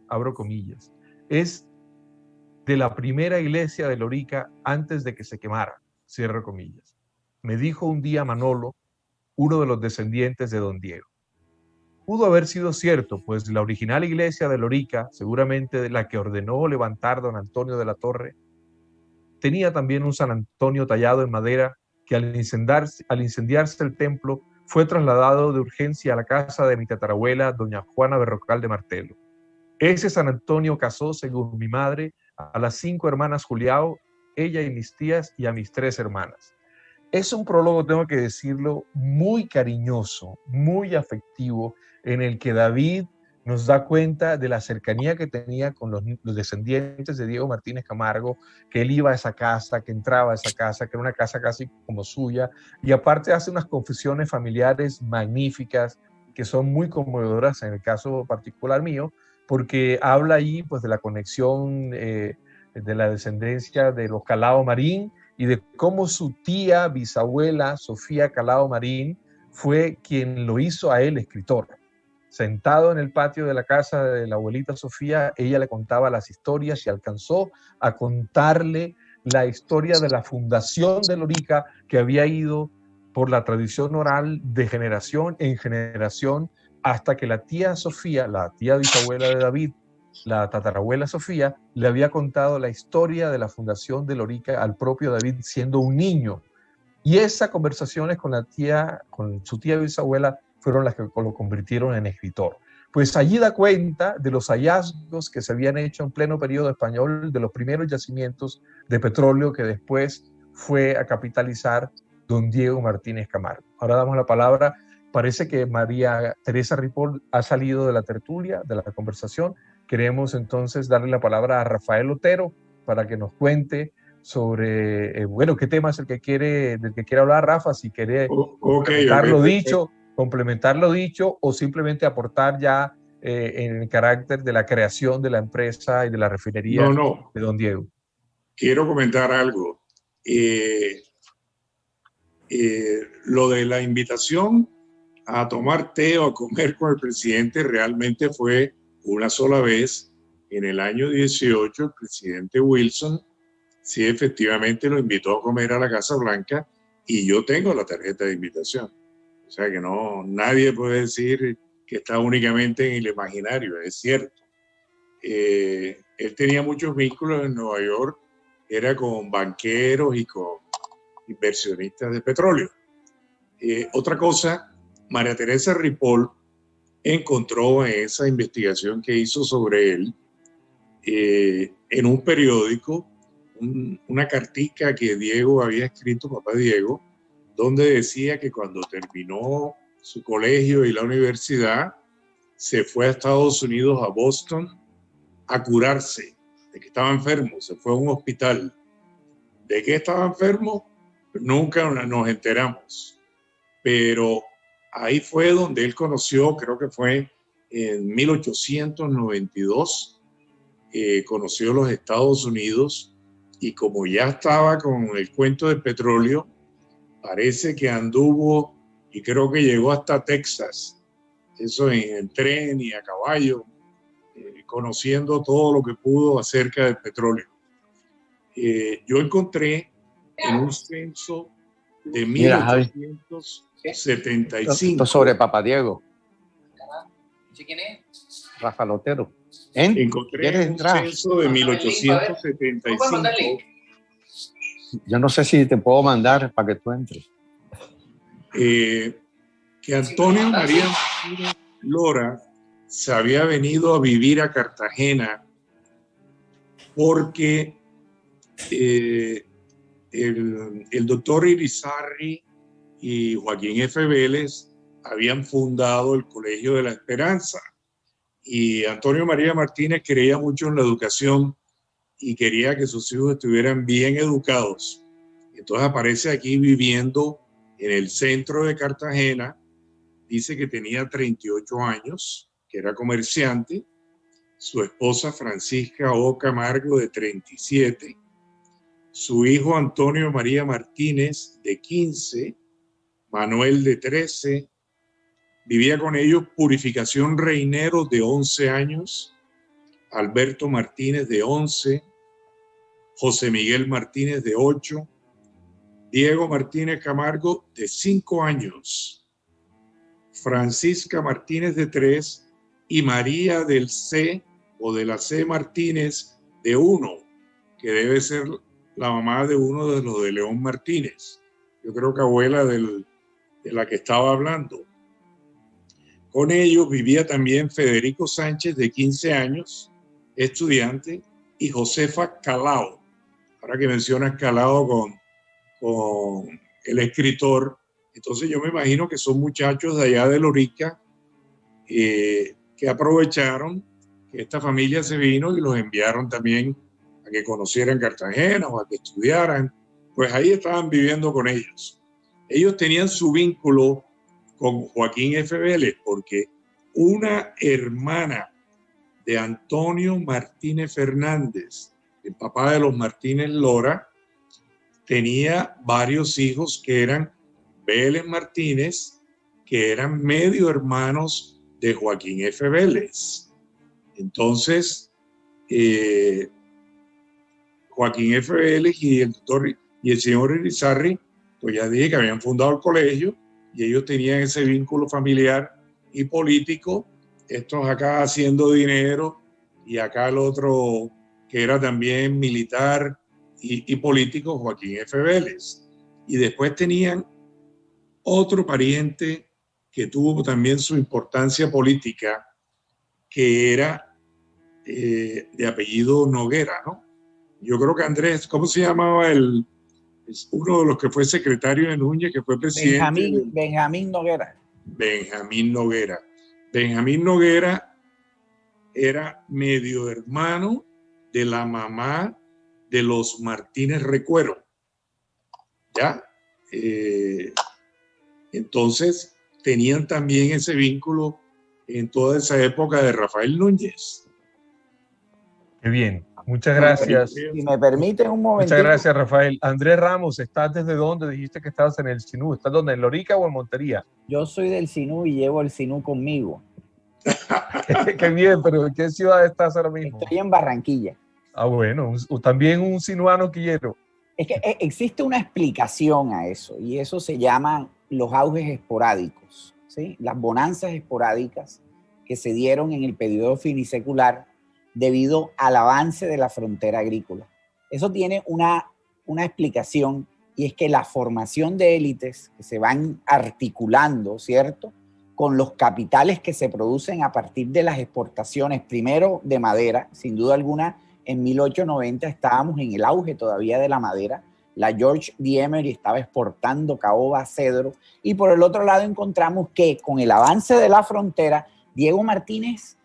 S3: abro comillas. Es de la primera iglesia de Lorica antes de que se quemara, cierro comillas. Me dijo un día Manolo, uno de los descendientes de don Diego. Pudo haber sido cierto, pues la original iglesia de Lorica, seguramente la que ordenó levantar don Antonio de la Torre, tenía también un San Antonio tallado en madera que al incendiarse el templo fue trasladado de urgencia a la casa de mi tatarabuela, doña Juana Berrocal de Martelo. Ese San Antonio casó, según mi madre, a las 5 hermanas Juliao, ella y mis tías, y a mis 3 hermanas. Es un prólogo, tengo que decirlo, muy cariñoso, muy afectivo, en el que David nos da cuenta de la cercanía que tenía con los descendientes de Diego Martínez Camargo, que él iba a esa casa, que entraba a esa casa, que era una casa casi como suya, y aparte hace unas confesiones familiares magníficas, que son muy conmovedoras en el caso particular mío, porque habla ahí pues de la conexión de la descendencia de los Calao Marín y de cómo su tía bisabuela Sofía Calao Marín fue quien lo hizo a él escritor. Sentado en el patio de la casa de la abuelita Sofía, ella le contaba las historias y alcanzó a contarle la historia de la fundación de Lorica, que había ido por la tradición oral de generación en generación, hasta que la tía Sofía, la tía bisabuela de David, la tatarabuela Sofía, le había contado la historia de la fundación de Lorica al propio David siendo un niño. Y esas conversaciones con su tía bisabuela, fueron las que lo convirtieron en escritor. Pues allí da cuenta de los hallazgos que se habían hecho en pleno periodo español, de los primeros yacimientos de petróleo que después fue a capitalizar don Diego Martínez Camargo. Ahora damos la palabra. Parece que María Teresa Ripoll ha salido de la tertulia, de la conversación. Queremos entonces darle la palabra a Rafael Otero para que nos cuente sobre, qué tema es del que quiere hablar Rafa, si quiere complementar lo dicho o simplemente aportar ya en el carácter de la creación de la empresa y de la refinería de don Diego.
S6: Quiero comentar algo. Lo de la invitación a tomar té o a comer con el presidente realmente fue una sola vez. En el año 18, el presidente Wilson sí efectivamente lo invitó a comer a la Casa Blanca y yo tengo la tarjeta de invitación. O sea que nadie puede decir que está únicamente en el imaginario, es cierto. Él tenía muchos vínculos en Nueva York, era con banqueros y con inversionistas de petróleo. Otra cosa, María Teresa Ripoll encontró en esa investigación que hizo sobre él, en un periódico, una cartica que Diego había escrito, papá Diego, donde decía que cuando terminó su colegio y la universidad, se fue a Estados Unidos, a Boston, a curarse, de que estaba enfermo, se fue a un hospital. ¿De qué estaba enfermo? Nunca nos enteramos. Pero ahí fue donde él conoció, creo que fue en 1892, conoció los Estados Unidos y como ya estaba con el cuento del petróleo, parece que anduvo y creo que llegó hasta Texas, eso en tren y a caballo, conociendo todo lo que pudo acerca del petróleo. Yo encontré en un censo de 1875.
S8: Sobre Papa Diego. ¿Quién es? Rafa Lotero.
S6: Encontré un censo de 1875.
S8: Yo no sé si te puedo mandar para que tú entres.
S6: Que que Antonio María Martínez Lora se había venido a vivir a Cartagena porque el doctor Irizarry y Joaquín F. Vélez habían fundado el Colegio de la Esperanza. Y Antonio María Martínez creía mucho en la educación y quería que sus hijos estuvieran bien educados. Entonces aparece aquí viviendo en el centro de Cartagena. Dice que tenía 38 años, que era comerciante. Su esposa Francisca O. Camargo, de 37. Su hijo Antonio María Martínez, de 15. Manuel, de 13. Vivía con ellos Purificación Reinero, de 11 años. Alberto Martínez, de 11. José Miguel Martínez, de 8. Diego Martínez Camargo, de 5 años. Francisca Martínez, de 3. Y María del C, o de la C Martínez, de 1, que debe ser la mamá de uno de los de León Martínez. Yo creo que abuela de la que estaba hablando. Con ellos vivía también Federico Sánchez, de 15 años, estudiante, y Josefa Calao. Ahora que mencionas Calao con el escritor, entonces yo me imagino que son muchachos de allá de Lorica que aprovecharon que esta familia se vino y los enviaron también a que conocieran Cartagena o a que estudiaran. Pues ahí estaban viviendo con ellos. Ellos tenían su vínculo con Joaquín F. Vélez porque una hermana de Antonio Martínez Fernández, el papá de los Martínez Lora, tenía varios hijos que eran Vélez Martínez, que eran medio hermanos de Joaquín F. Vélez. Entonces, Joaquín F. Vélez y el señor Irizarry, pues ya dije que habían fundado el colegio y ellos tenían ese vínculo familiar y político, estos acá haciendo dinero y acá el otro que era también militar y político, Joaquín F. Vélez. Y después tenían otro pariente que tuvo también su importancia política, que era de apellido Noguera, ¿no? Yo creo que Andrés, ¿cómo se llamaba uno de los que fue secretario de Núñez, que fue presidente?
S9: Benjamín Noguera.
S6: Benjamín Noguera. Benjamín Noguera era medio hermano de la mamá de los Martínez Recuero. ¿Ya? Entonces, tenían también ese vínculo en toda esa época de Rafael Núñez.
S3: Qué bien, muchas gracias.
S9: Si me permiten un momento.
S3: Muchas gracias, Rafael. Andrés Ramos, ¿estás desde dónde? Dijiste que estabas en el Sinú. ¿Estás dónde? ¿En Lorica o en Montería?
S9: Yo soy del Sinú y llevo el Sinú conmigo.
S3: Qué bien, pero ¿en qué ciudad estás ahora mismo?
S9: Estoy en Barranquilla.
S3: Ah, bueno, también un sinuano quillero.
S9: Es que existe una explicación a eso, y eso se llama los auges esporádicos, ¿sí? Las bonanzas esporádicas que se dieron en el periodo finisecular debido al avance de la frontera agrícola. Eso tiene una explicación, y es que la formación de élites que se van articulando, ¿cierto?, con los capitales que se producen a partir de las exportaciones, primero de madera, sin duda alguna. En 1890 estábamos en el auge todavía de la madera. La George D. Emery estaba exportando caoba, cedro. Y por el otro lado encontramos que con el avance de la frontera, Diego Martínez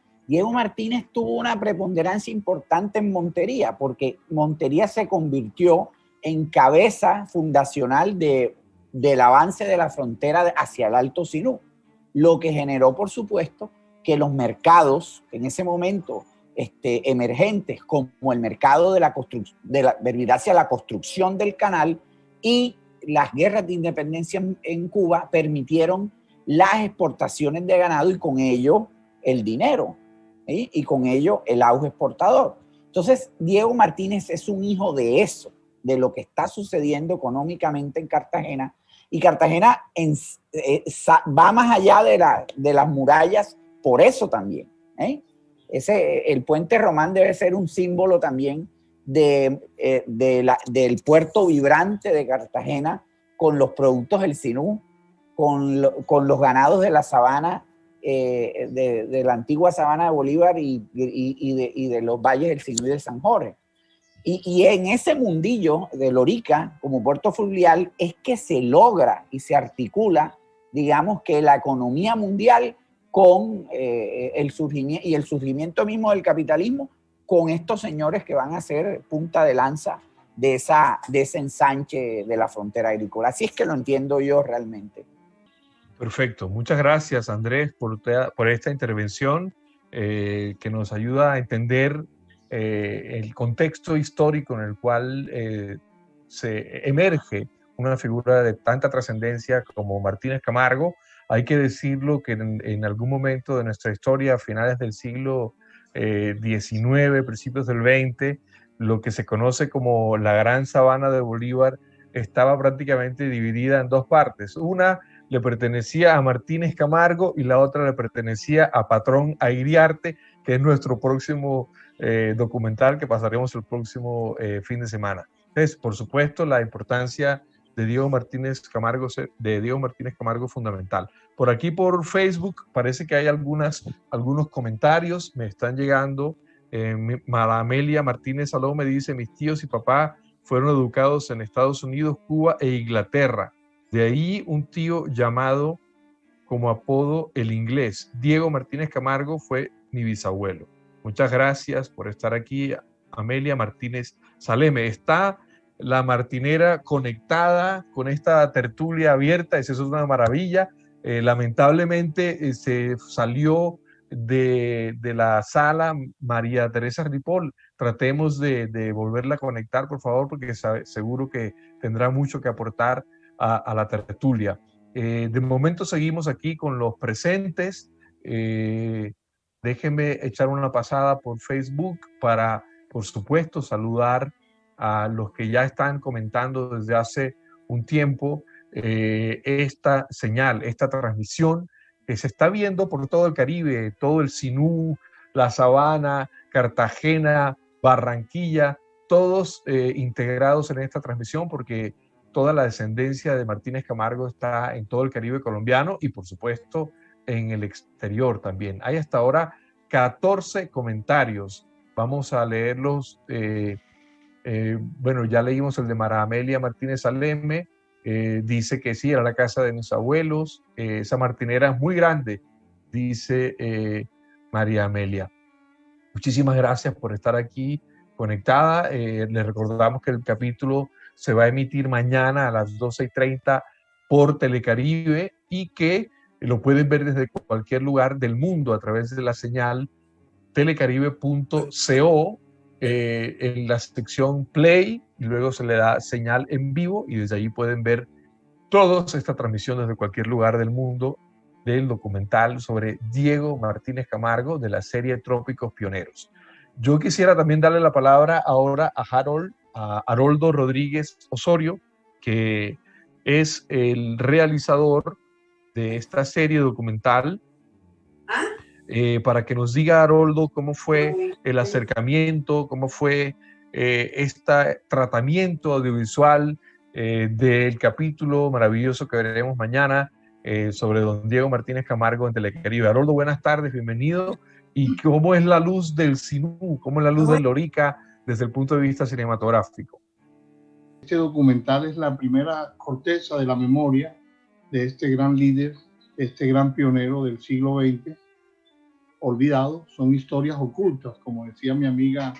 S9: tuvo una preponderancia importante en Montería, porque Montería se convirtió en cabeza fundacional del avance de la frontera hacia el Alto Sinú, lo que generó, por supuesto, que los mercados en ese momento emergentes, como el mercado de hacia la construcción del canal y las guerras de independencia en Cuba, permitieron las exportaciones de ganado y con ello el dinero, ¿sí? Y con ello el auge exportador. Entonces, Diego Martínez es un hijo de eso, de lo que está sucediendo económicamente en Cartagena. Y Cartagena va más allá de las murallas por eso también, ¿eh? El puente Román debe ser un símbolo también del puerto vibrante de Cartagena con los productos del Sinú, con los ganados de la sabana, de la antigua sabana de Bolívar y de los valles del Sinú y del San Jorge. Y en ese mundillo de Lorica, como puerto fluvial, es que se logra y se articula, digamos, que la economía mundial con el surgimiento mismo del capitalismo, con estos señores que van a ser punta de lanza de ese ensanche de la frontera agrícola. Así es que lo entiendo yo realmente.
S3: Perfecto. Muchas gracias, Andrés, por esta intervención que nos ayuda a entender el contexto histórico en el cual se emerge una figura de tanta trascendencia como Martínez Camargo. Hay que decirlo que en algún momento de nuestra historia, a finales del siglo XIX, principios del XX, lo que se conoce como la Gran Sabana de Bolívar estaba prácticamente dividida en dos partes. Una le pertenecía a Martínez Camargo y la otra le pertenecía a Patrón Airiarte, que es nuestro próximo documental que pasaremos el próximo fin de semana. Entonces, por supuesto, la importancia de Diego Martínez Camargo es fundamental. Por aquí, por Facebook, parece que hay algunos comentarios, me están llegando. Amelia Martínez Saló me dice: mis tíos y papá fueron educados en Estados Unidos, Cuba e Inglaterra. De ahí un tío llamado como apodo el inglés. Diego Martínez Camargo fue mi bisabuelo. Muchas gracias por estar aquí, Amelia Martínez Saleme. Está la martinera conectada con esta tertulia abierta, eso es una maravilla. Lamentablemente se salió de la sala María Teresa Ripoll. Tratemos de volverla a conectar, por favor, porque seguro que tendrá mucho que aportar a la tertulia. De momento seguimos aquí con los presentes. Déjenme echar una pasada por Facebook para, por supuesto, saludar a los que ya están comentando desde hace un tiempo esta señal, esta transmisión que se está viendo por todo el Caribe, todo el Sinú, la Sabana, Cartagena, Barranquilla, todos integrados en esta transmisión, porque toda la descendencia de Martínez Camargo está en todo el Caribe colombiano y, por supuesto, en el exterior también. Hay hasta ahora 14 comentarios. Vamos a leerlos. Bueno, ya leímos el de Mara Amelia Martínez Saleme. Dice que sí, era la casa de mis abuelos. Esa martinera es muy grande, dice María Amelia. Muchísimas gracias por estar aquí conectada. Les recordamos que el capítulo se va a emitir mañana a las 12:30 por Telecaribe y que lo pueden ver desde cualquier lugar del mundo a través de la señal telecaribe.co en la sección Play, y luego se le da señal en vivo y desde allí pueden ver todas estas transmisiones de cualquier lugar del mundo del documental sobre Diego Martínez Camargo de la serie Trópicos Pioneros. Yo quisiera también darle la palabra ahora a Haroldo Rodríguez Osorio, que es el realizador de esta serie documental, para que nos diga, Haroldo, cómo fue el acercamiento, cómo fue este tratamiento audiovisual del capítulo maravilloso que veremos mañana sobre don Diego Martínez Camargo en Telecaribe. Haroldo, buenas tardes, bienvenido. ¿Y cómo es la luz del Sinú, cómo es la luz del Lorica desde el punto de vista cinematográfico?
S11: Este documental es la primera corteza de la memoria de este gran líder, este gran pionero del siglo XX, olvidado. Son historias ocultas, como decía mi amiga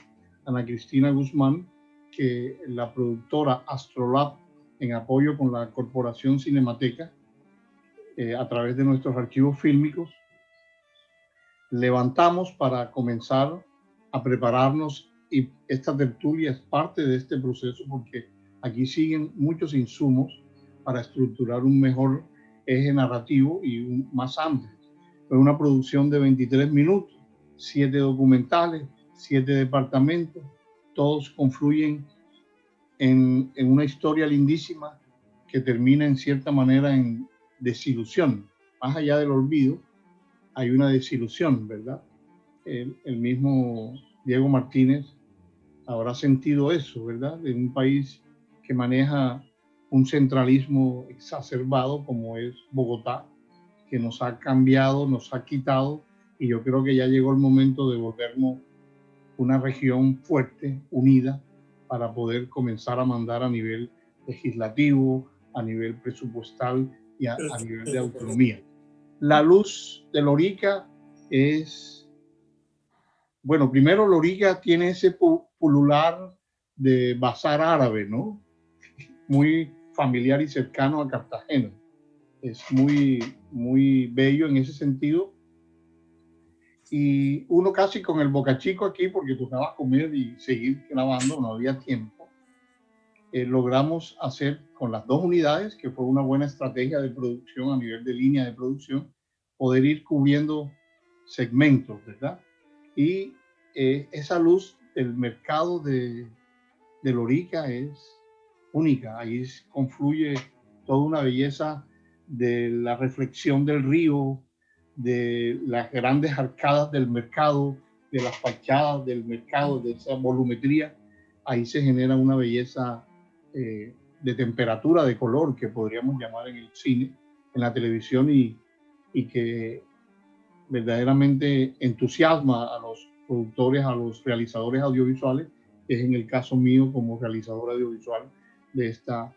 S11: Ana Cristina Guzmán, que la productora Astrolab, en apoyo con la Corporación Cinemateca, a través de nuestros archivos fílmicos, levantamos para comenzar a prepararnos, y esta tertulia es parte de este proceso porque aquí siguen muchos insumos para estructurar un mejor eje narrativo y más amplio. Es una producción de 23 minutos, 7 documentales, 7 departamentos, todos confluyen en una historia lindísima que termina en cierta manera en desilusión. Más allá del olvido, hay una desilusión, ¿verdad? El mismo Diego Martínez habrá sentido eso, ¿verdad? En un país que maneja un centralismo exacerbado como es Bogotá, que nos ha cambiado, nos ha quitado, y yo creo que ya llegó el momento de volvernos una región fuerte, unida, para poder comenzar a mandar a nivel legislativo, a nivel presupuestal y a nivel de autonomía. La luz de Lorica es, bueno, primero Lorica tiene ese pulular de bazar árabe, ¿no? Muy familiar y cercano a Cartagena. Es muy, muy bello en ese sentido. Y uno casi con el bocachico aquí, porque tocaba comer y seguir grabando, no había tiempo. Logramos hacer con las dos unidades, que fue una buena estrategia de producción a nivel de línea de producción, poder ir cubriendo segmentos, ¿verdad? Y esa luz del mercado de Lorica es única. Ahí confluye toda una belleza de la reflexión del río, de las grandes arcadas del mercado, de las fachadas del mercado, de esa volumetría. Ahí se genera una belleza de temperatura, de color, que podríamos llamar en el cine, en la televisión, y que verdaderamente entusiasma a los productores, a los realizadores audiovisuales, que es en el caso mío como realizador audiovisual de esta.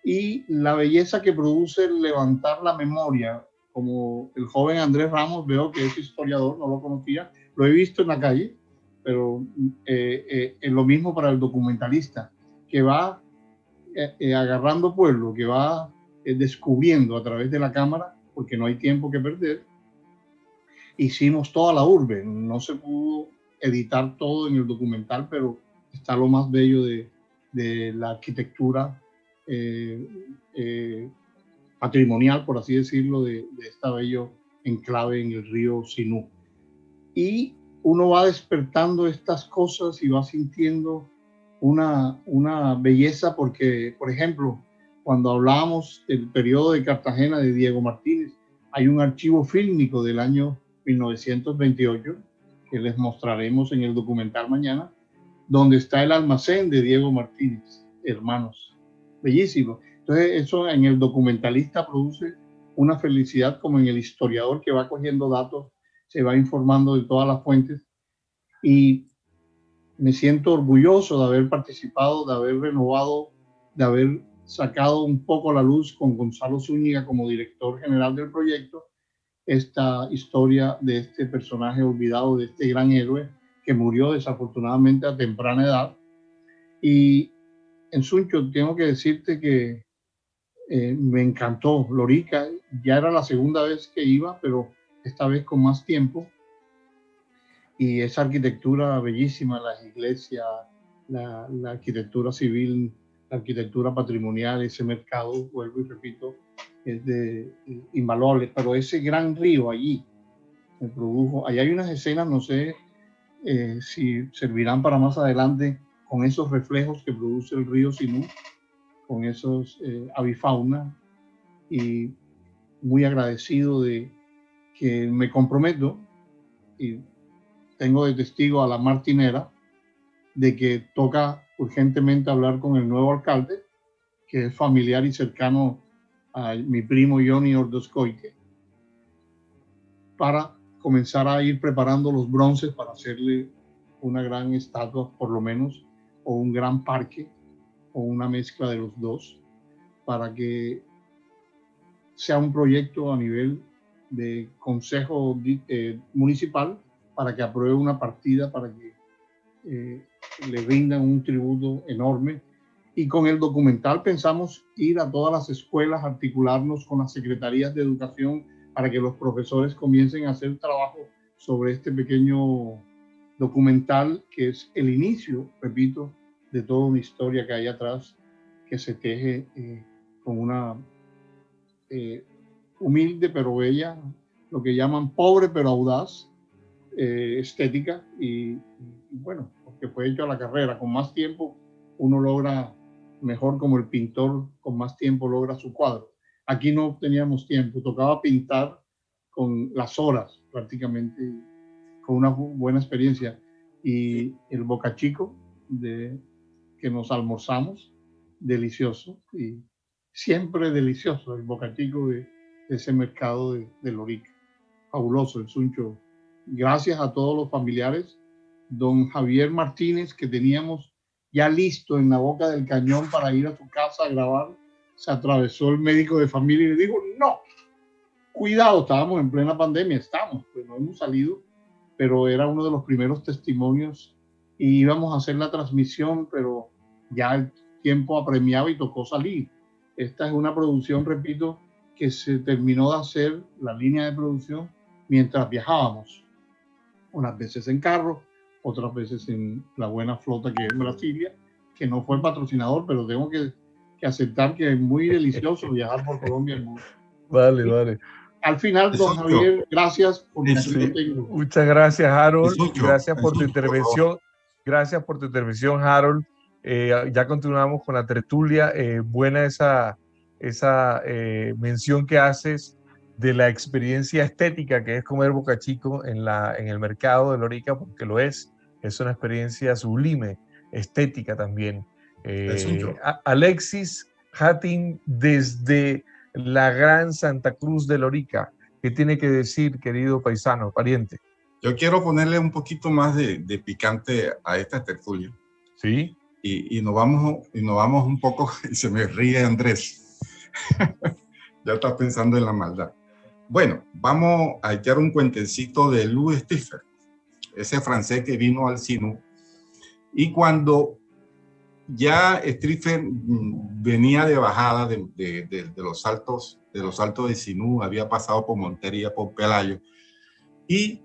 S11: Y la belleza que produce levantar la memoria, como el joven Andrés Ramos, veo que es historiador, no lo conocía, lo he visto en la calle, pero es lo mismo para el documentalista, que va agarrando pueblo, que va descubriendo a través de la cámara, porque no hay tiempo que perder. Hicimos toda la urbe, no se pudo editar todo en el documental, pero está lo más bello de la arquitectura patrimonial, por así decirlo, de esta bello enclave en el río Sinú. Y uno va despertando estas cosas y va sintiendo una belleza, porque, por ejemplo, cuando hablábamos del periodo de Cartagena de Diego Martínez, hay un archivo fílmico del año 1928, que les mostraremos en el documental mañana, donde está el almacén de Diego Martínez, hermanos. Bellísimo. Entonces, eso en el documentalista produce una felicidad, como en el historiador que va cogiendo datos, se va informando de todas las fuentes. Y me siento orgulloso de haber participado, de haber renovado, de haber sacado un poco a la luz con Gonzalo Zúñiga como director general del proyecto, esta historia de este personaje olvidado, de este gran héroe que murió desafortunadamente a temprana edad. Y en Suncho, tengo que decirte que me encantó Lorica. Ya era la segunda vez que iba, pero esta vez con más tiempo. Y esa arquitectura bellísima, las iglesias, la arquitectura civil, la arquitectura patrimonial, ese mercado, vuelvo y repito, es invaluable. Pero ese gran río allí me produjo. Allá hay unas escenas, no sé si servirán para más adelante, con esos reflejos que produce el río Sinú, con esos avifauna, y muy agradecido de que me comprometo, y tengo de testigo a la Martinera, de que toca urgentemente hablar con el nuevo alcalde, que es familiar y cercano a mi primo Johnny Ordoscoite, para comenzar a ir preparando los bronces para hacerle una gran estatua, por lo menos, o un gran parque, o una mezcla de los dos, para que sea un proyecto a nivel de consejo municipal, para que apruebe una partida, para que le rindan un tributo enorme. Y con el documental pensamos ir a todas las escuelas, articularnos con las secretarías de educación, para que los profesores comiencen a hacer trabajo sobre este pequeño documental, que es el inicio, repito, de toda una historia que hay atrás, que se teje con una humilde pero bella, lo que llaman pobre pero audaz, estética, y bueno, porque fue hecho a la carrera. Con más tiempo uno logra mejor, como el pintor con más tiempo logra su cuadro. Aquí no teníamos tiempo, tocaba pintar con las horas prácticamente, con una buena experiencia. Y el bocachico que nos almorzamos, delicioso, y siempre delicioso el bocatico de ese mercado de Lorica. Fabuloso el Suncho. Gracias a todos los familiares. Don Javier Martínez, que teníamos ya listo en la boca del cañón para ir a su casa a grabar, se atravesó el médico de familia y le dijo, no, cuidado, estábamos en plena pandemia, pues no hemos salido, pero era uno de los primeros testimonios y íbamos a hacer la transmisión, pero ya el tiempo apremiaba y tocó salir. Esta es una producción, repito, que se terminó de hacer, la línea de producción, mientras viajábamos, unas veces en carro, otras veces en la buena flota que es Brasilia, que no fue el patrocinador, pero tengo que aceptar que es muy delicioso viajar por Colombia.
S3: Vale, vale.
S11: Al final, don Javier, gracias por
S3: Muchas gracias, Harold. Gracias por tu intervención. Gracias por tu intervención, Harold. Ya continuamos con la tertulia. Buena esa mención que haces de la experiencia estética que es comer bocachico en el mercado de Lorica, porque lo es una experiencia sublime, estética también. Alexis Hattin, desde la Gran Santa Cruz de Lorica, ¿qué tiene que decir, querido paisano, pariente?
S5: Yo quiero ponerle un poquito más de picante a esta tertulia.
S3: Sí.
S5: Y nos vamos un poco, y se me ríe Andrés. Ya está pensando en la maldad. Bueno, vamos a echar un cuentecito de Louis Striffer, ese francés que vino al Sinú. Y cuando ya Striffer venía de bajada de los altos de Sinú, había pasado por Montería, por Pelayo, y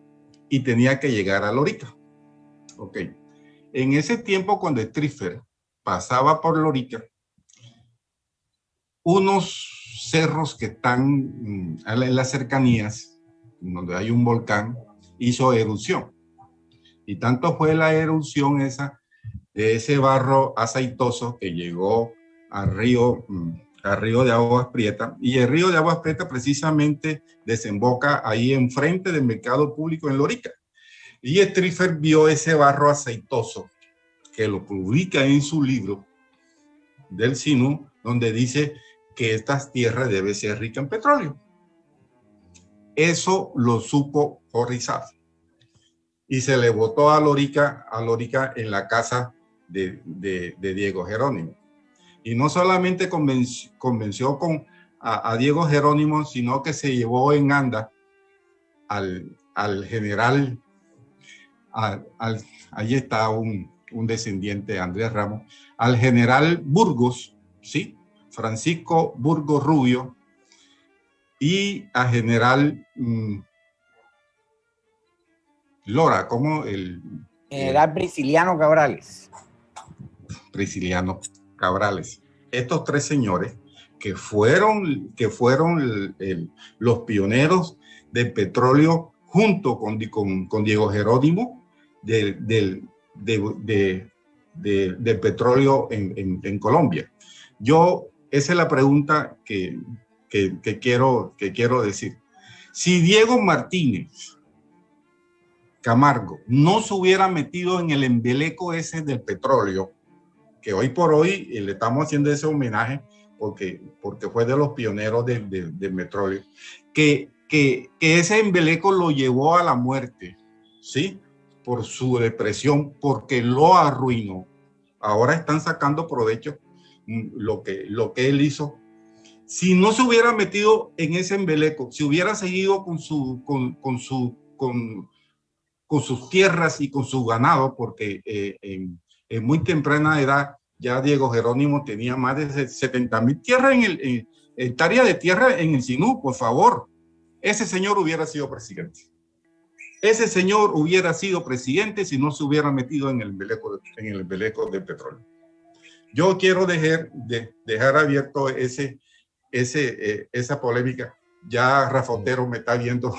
S5: tenía que llegar a Lorica. Ok. En ese tiempo, cuando Striffer pasaba por Lorica, unos cerros que están en las cercanías, donde hay un volcán, hizo erupción. Y tanto fue la erupción de ese barro aceitoso que llegó al río de Aguas Prietas. Y el río de Aguas Prietas precisamente desemboca ahí enfrente del mercado público en Lorica. Y Striffer vio ese barro aceitoso, que lo publica en su libro del Sinú, donde dice que estas tierras deben ser ricas en petróleo. Eso lo supo Orizaba. Y se le votó a Lorica en la casa de Diego Jerónimo. Y no solamente convenció a Diego Jerónimo, sino que se llevó en anda al general, ahí está un descendiente de Andrés Ramos, al general Burgos, ¿sí? Francisco Burgos Rubio, y a general Lora, como el
S9: general Prisciliano Cabrales.
S5: Prisciliano Cabrales. Estos tres señores que fueron los pioneros del petróleo junto con Diego Jerónimo del petróleo en Colombia. Esa es la pregunta que quiero decir. Si Diego Martínez Camargo no se hubiera metido en el embeleco ese del petróleo, que hoy por hoy le estamos haciendo ese homenaje porque fue de los pioneros del petróleo, que ese embeleco lo llevó a la muerte, ¿sí? Por su depresión, porque lo arruinó. Ahora están sacando provecho lo que él hizo. Si no se hubiera metido en ese embeleco, si hubiera seguido con sus tierras y con su ganado, porque en muy temprana edad ya Diego Jerónimo tenía más de 70,000 tierras hectáreas de tierra en el Sinú, por favor. Ese señor hubiera sido presidente. Ese señor hubiera sido presidente si no se hubiera metido en el embeleco del petróleo. Yo quiero dejar abierto esa polémica. Ya Rafa Otero me está viendo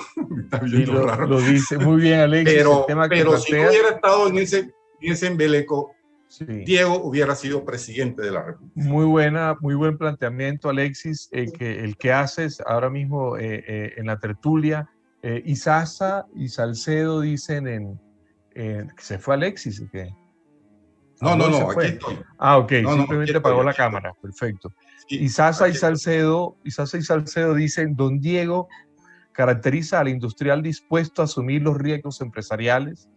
S5: raro.
S3: Lo dice muy bien, Alexis.
S5: Pero si no hubiera estado en ese embeleco, sí, Diego hubiera sido presidente de la República.
S3: Muy buen planteamiento, Alexis, el que haces ahora mismo en la tertulia. Isaza y Salcedo dicen que se fue Alexis.
S5: No, no, no,
S3: ¿Se fue?
S5: aquí estoy.
S3: Ah, ok,
S5: No, no,
S3: simplemente
S5: aquí estoy,
S3: apagó la
S5: aquí estoy.
S3: cámara, perfecto.
S5: Sí,
S3: Y Sasa y
S5: aquí estoy.
S3: Salcedo dicen, don Diego caracteriza al industrial dispuesto a asumir los riesgos empresariales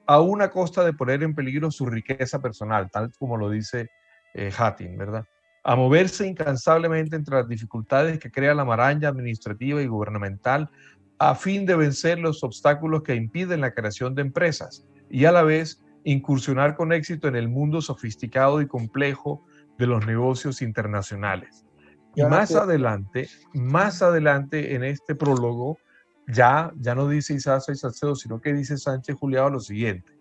S3: a una costa de poner en peligro su riqueza personal, tal como lo dice Hattin, ¿verdad? A moverse incansablemente entre las dificultades que crea la maraña administrativa y gubernamental a fin de vencer los obstáculos que impiden la creación de empresas y a la vez incursionar con éxito en el mundo sofisticado y complejo de los negocios internacionales. Y
S9: Yo no
S3: más
S9: estoy-
S3: adelante en este prólogo, ya no dice Isaza y Salcedo, sino que dice Sánchez Juliado lo siguiente,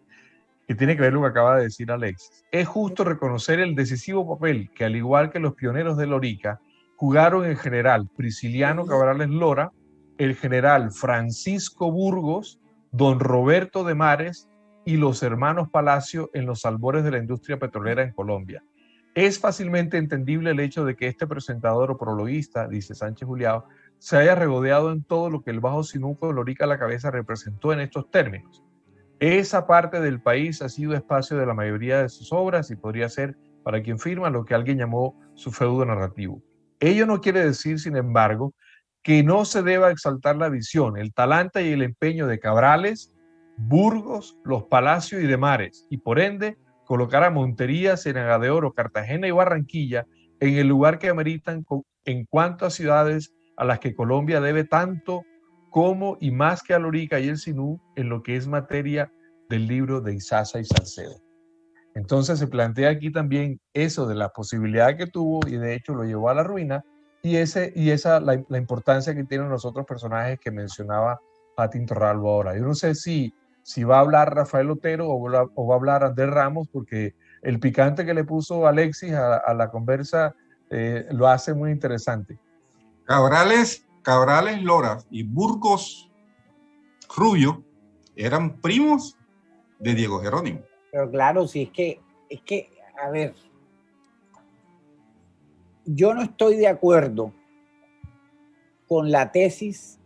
S3: que tiene que ver lo que acaba de decir Alexis. Es justo reconocer el decisivo papel que, al igual que los pioneros de Lorica, jugaron el general Prisciliano Cabrales Lora, el general Francisco Burgos, don Roberto de Mares y los hermanos Palacio en los albores de la industria petrolera en Colombia. Es fácilmente entendible el hecho de que este presentador o prologuista, dice Sánchez Juliado, se haya regodeado en todo lo que el bajo sinuco de Lorica a la cabeza representó en estos términos. Esa parte del país ha sido espacio de la mayoría de sus obras y podría ser, para quien firma, lo que alguien llamó su feudo narrativo. Ello no quiere decir, sin embargo, que no se deba exaltar la visión, el talante y el empeño de Cabrales, Burgos, Los Palacios y de Mares, y por ende colocar a Montería, Ciénaga de Oro, Cartagena y Barranquilla en el lugar que ameritan en cuanto a ciudades a las que Colombia debe tanto como y más que a Lorica y el Sinú en lo que es materia del libro de Isaza y Salcedo. Entonces se plantea aquí también eso de la posibilidad que tuvo y de hecho lo llevó a la ruina y la importancia que tienen los otros personajes que mencionaba Hattin Torralbo ahora. Yo no sé si va a hablar Rafael Otero o va a hablar Andrés Ramos, porque el picante que le puso Alexis a la conversa lo hace muy interesante.
S5: Cabrales Lora y Burgos Rubio eran primos de Diego Jerónimo.
S9: Pero claro, si es que, a ver, yo no estoy de acuerdo con la tesis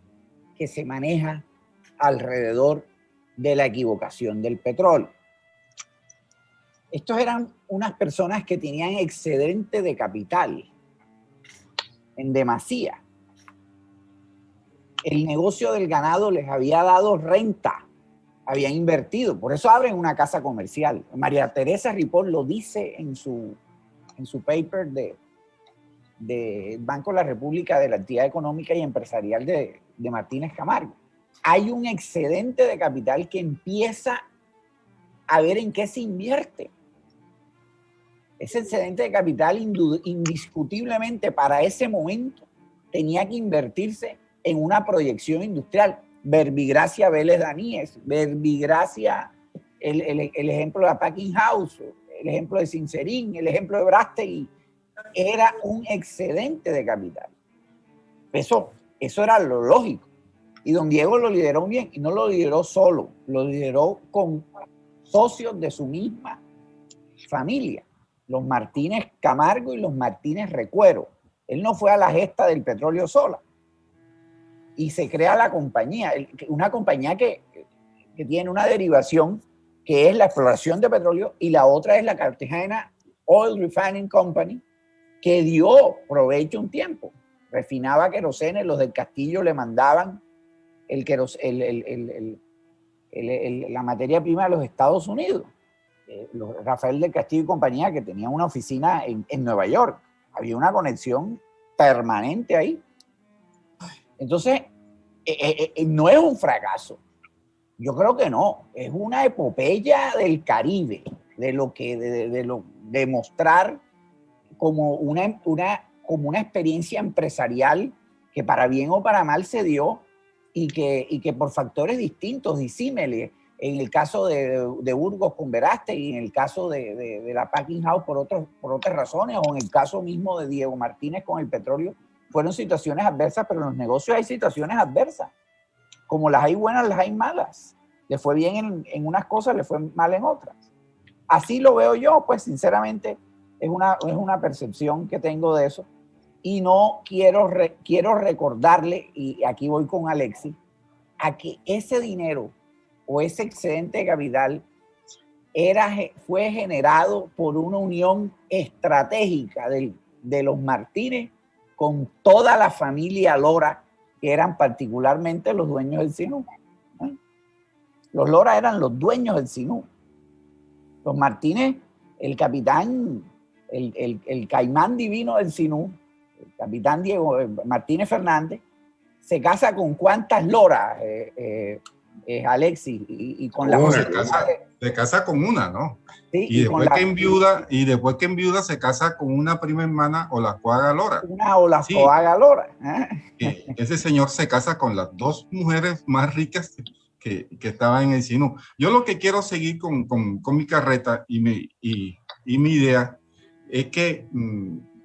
S9: que se maneja alrededor de la equivocación del petróleo. Estos eran unas personas que tenían excedente de capital en demasía. El negocio del ganado les había dado renta, habían invertido, por eso abren una casa comercial. María Teresa Ripoll lo dice en su paper de Banco de la República, de la Actividad Económica y Empresarial de Martínez Camargo. Hay un excedente de capital que empieza a ver en qué se invierte. Ese excedente de capital indiscutiblemente para ese momento tenía que invertirse en una proyección industrial. Verbigracia Vélez Daníez, Verbigracia, el ejemplo de la Packing House, el ejemplo de Sincerín, el ejemplo de Brastegui, era un excedente de capital. Eso era lo lógico. Y don Diego lo lideró bien, y no lo lideró solo, lo lideró con socios de su misma familia, los Martínez Camargo y los Martínez Recuero. Él no fue a la gesta del petróleo sola. Y se crea la compañía, una compañía que tiene una derivación que es la exploración de petróleo, y la otra es la Cartagena Oil Refining Company, que dio provecho un tiempo. Refinaba querosene, los del Castillo le mandaban la materia prima de los Estados Unidos. Rafael del Castillo y compañía, que tenía una oficina en Nueva York. Había una conexión permanente ahí. Entonces, no es un fracaso. Yo creo que no. Es una epopeya del Caribe, de mostrar como una experiencia empresarial que para bien o para mal se dio y que por factores distintos, disímiles, en el caso de Burgos con Verástegui, y en el caso de la Packing House por otras razones, o en el caso mismo de Diego Martínez con el petróleo, fueron situaciones adversas, pero en los negocios hay situaciones adversas. Como las hay buenas, las hay malas. Le fue bien en unas cosas, le fue mal en otras. Así lo veo yo, pues sinceramente es una percepción que tengo de eso. Y no quiero recordarle, y aquí voy con Alexis, a que ese dinero o ese excedente de capital fue generado por una unión estratégica de los Martínez con toda la familia Lora, que eran particularmente los dueños del Sinú. Los Lora eran los dueños del Sinú. Los Martínez, el capitán, el caimán divino del Sinú, el capitán Diego Martínez Fernández, se casa con cuántas Loras, Alexis, y con la
S5: se casa con una, ¿no?
S9: Sí,
S5: y después que enviuda se casa con una prima hermana, Olascoaga Lora.
S9: Una Olascoaga Lora.
S5: Ese señor se casa con las dos mujeres más ricas que estaban en el Sinú. Yo lo que quiero seguir con mi carreta y mi idea es que,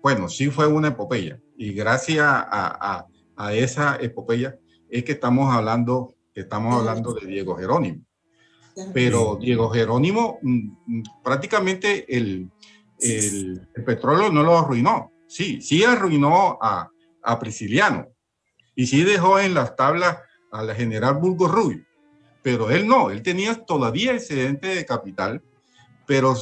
S5: bueno, sí fue una epopeya, y gracias a esa epopeya es que estamos hablando de Diego Jerónimo. Pero Diego Jerónimo prácticamente el petróleo no lo arruinó. Sí arruinó a Prisciliano, y sí dejó en las tablas a la general Burgos Rubio, pero él no, él tenía todavía excedente de capital, pero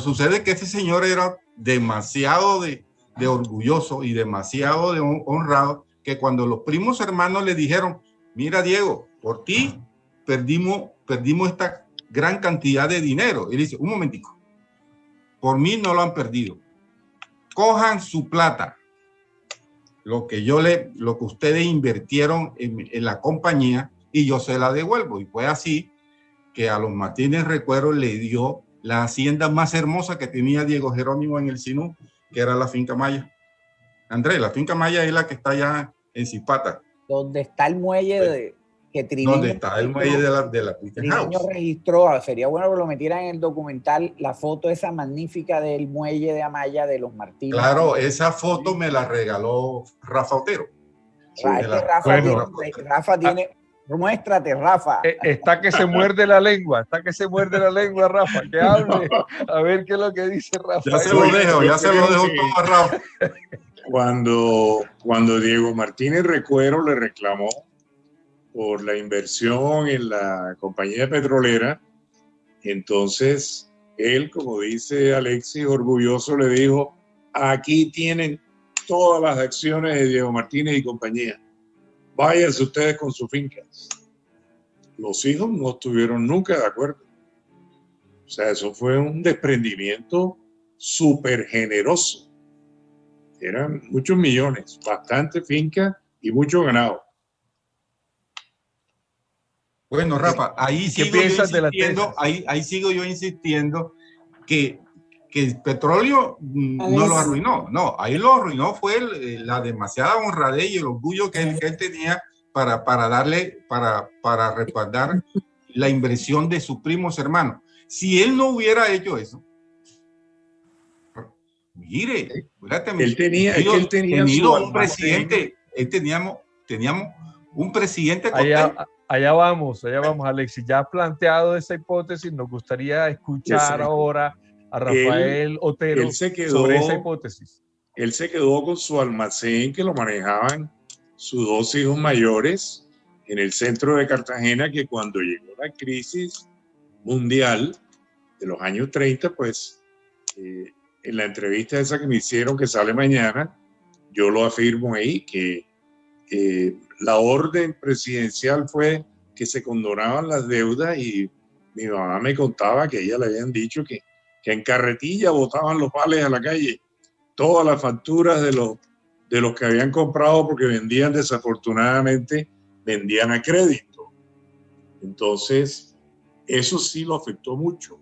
S5: sucede que ese señor era demasiado de orgulloso y demasiado de honrado, que cuando los primos hermanos le dijeron, mira Diego, por ti perdimos esta gran cantidad de dinero. Él dice, un momentico, por mí no lo han perdido. Cojan su plata, lo que ustedes invirtieron en la compañía, y yo se la devuelvo. Y fue así que a los Martínez Recuero le dio la hacienda más hermosa que tenía Diego Jerónimo en el Sinú, que era la Finca Maya. Andrés, la Finca Maya es la que está allá en Zipata.
S9: Donde está el muelle que Triviño.
S5: Donde está el muelle de la Peter House.
S9: Registró, sería bueno que lo metieran en el documental, la foto esa magnífica del muelle de Amaya de los Martínez.
S5: Claro, esa foto me la regaló Rafa Otero.
S9: Rafa tiene... Muéstrate, Rafa.
S3: Está que se muerde la lengua, Rafa, que hable. A ver qué es lo que dice Rafa.
S5: Ya se lo dejo todo a Rafa.
S6: Cuando Diego Martínez Recuero le reclamó por la inversión en la compañía petrolera, entonces él, como dice Alexis, orgulloso le dijo, aquí tienen todas las acciones de Diego Martínez y compañía. Váyanse ustedes con sus fincas. Los hijos no estuvieron nunca de acuerdo. O sea, eso fue un desprendimiento súper generoso. Eran muchos millones, bastante finca y mucho ganado.
S5: Bueno, Rafa, ahí sigo yo insistiendo que el petróleo no lo arruinó. No, ahí lo arruinó fue la demasiada honradez y el orgullo que él tenía para respaldar la inversión de sus primos hermanos. Si él no hubiera hecho eso, mire, teníamos un presidente.
S3: Allá vamos, Alexis. Ya has planteado esa hipótesis, nos gustaría escuchar ahora a Rafael Otero sobre esa hipótesis.
S6: Él se quedó con su almacén que lo manejaban sus dos hijos mayores en el centro de Cartagena, que cuando llegó la crisis mundial de los años 30, pues en la entrevista esa que me hicieron, que sale mañana, yo lo afirmo ahí, que la orden presidencial fue que se condonaban las deudas, y mi mamá me contaba que a ella le habían dicho que en carretilla botaban los vales a la calle, todas las facturas de los que habían comprado, porque vendían, desafortunadamente, vendían a crédito. Entonces, eso sí lo afectó mucho.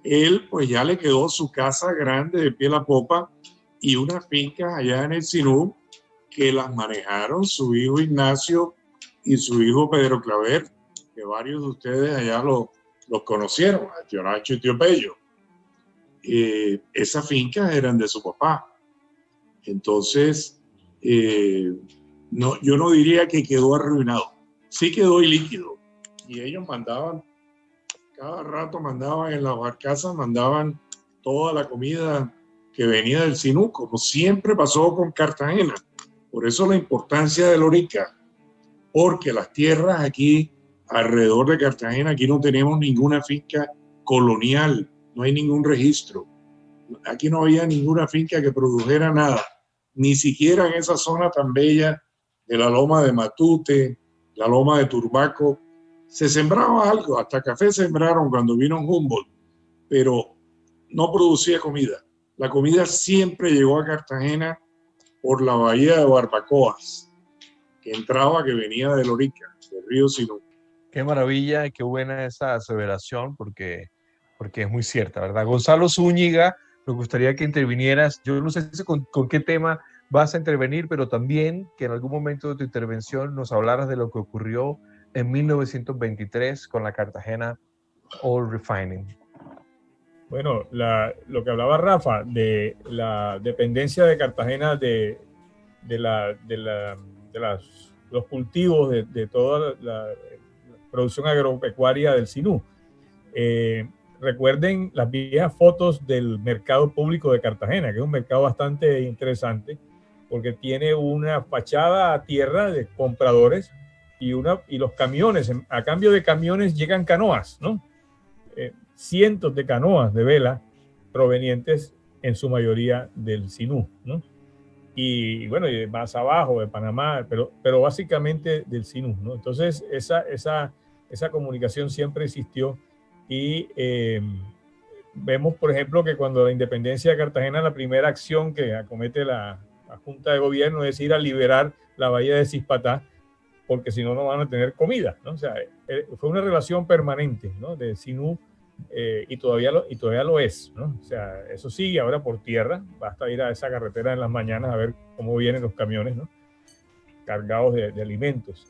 S6: Él, pues ya le quedó su casa grande de pie a popa y unas fincas allá en el Sinú que las manejaron su hijo Ignacio y su hijo Pedro Claver, que varios de ustedes allá los conocieron, a tío Nacho y tío Pello. Esas fincas eran de su papá. Entonces, yo no diría que quedó arruinado, sí quedó ilíquido. Y ellos mandaban, cada rato mandaban en las barcazas, mandaban toda la comida que venía del Sinú, como siempre pasó con Cartagena. Por eso la importancia de Lorica, porque las tierras aquí, alrededor de Cartagena, aquí no tenemos ninguna finca colonial, no hay ningún registro. Aquí no había ninguna finca que produjera nada, ni siquiera en esa zona tan bella de la loma de Matute, la loma de Turbaco. Se sembraba algo, hasta café sembraron cuando vino Humboldt, pero no producía comida. La comida siempre llegó a Cartagena por la bahía de Barbacoas, que venía de Lorica, del río Sinú.
S3: Qué maravilla y qué buena esa aseveración, porque es muy cierta, ¿verdad? Gonzalo Zúñiga, me gustaría que intervinieras. Yo no sé con qué tema vas a intervenir, pero también que en algún momento de tu intervención nos hablaras de lo que ocurrió en 1923 con la Cartagena Oil Refining.
S4: Bueno, lo que hablaba Rafa de la dependencia de Cartagena de los cultivos de toda la producción agropecuaria del Sinú. Recuerden las viejas fotos del mercado público de Cartagena, que es un mercado bastante interesante, porque tiene una fachada a tierra de compradores y los camiones, a cambio de camiones llegan canoas, ¿no? Cientos de canoas de vela provenientes en su mayoría del Sinú, ¿no? Y bueno, y más abajo de Panamá, pero básicamente del Sinú, ¿no? Entonces esa comunicación siempre existió y vemos, por ejemplo, que cuando la independencia de Cartagena, la primera acción que acomete la Junta de Gobierno es ir a liberar la bahía de Cispatá, porque si no, no van a tener comida, ¿no? O sea, fue una relación permanente, ¿no? De Sinú, y todavía lo es, ¿no? O sea, eso sigue ahora por tierra, basta ir a esa carretera en las mañanas a ver cómo vienen los camiones, ¿no? Cargados de alimentos.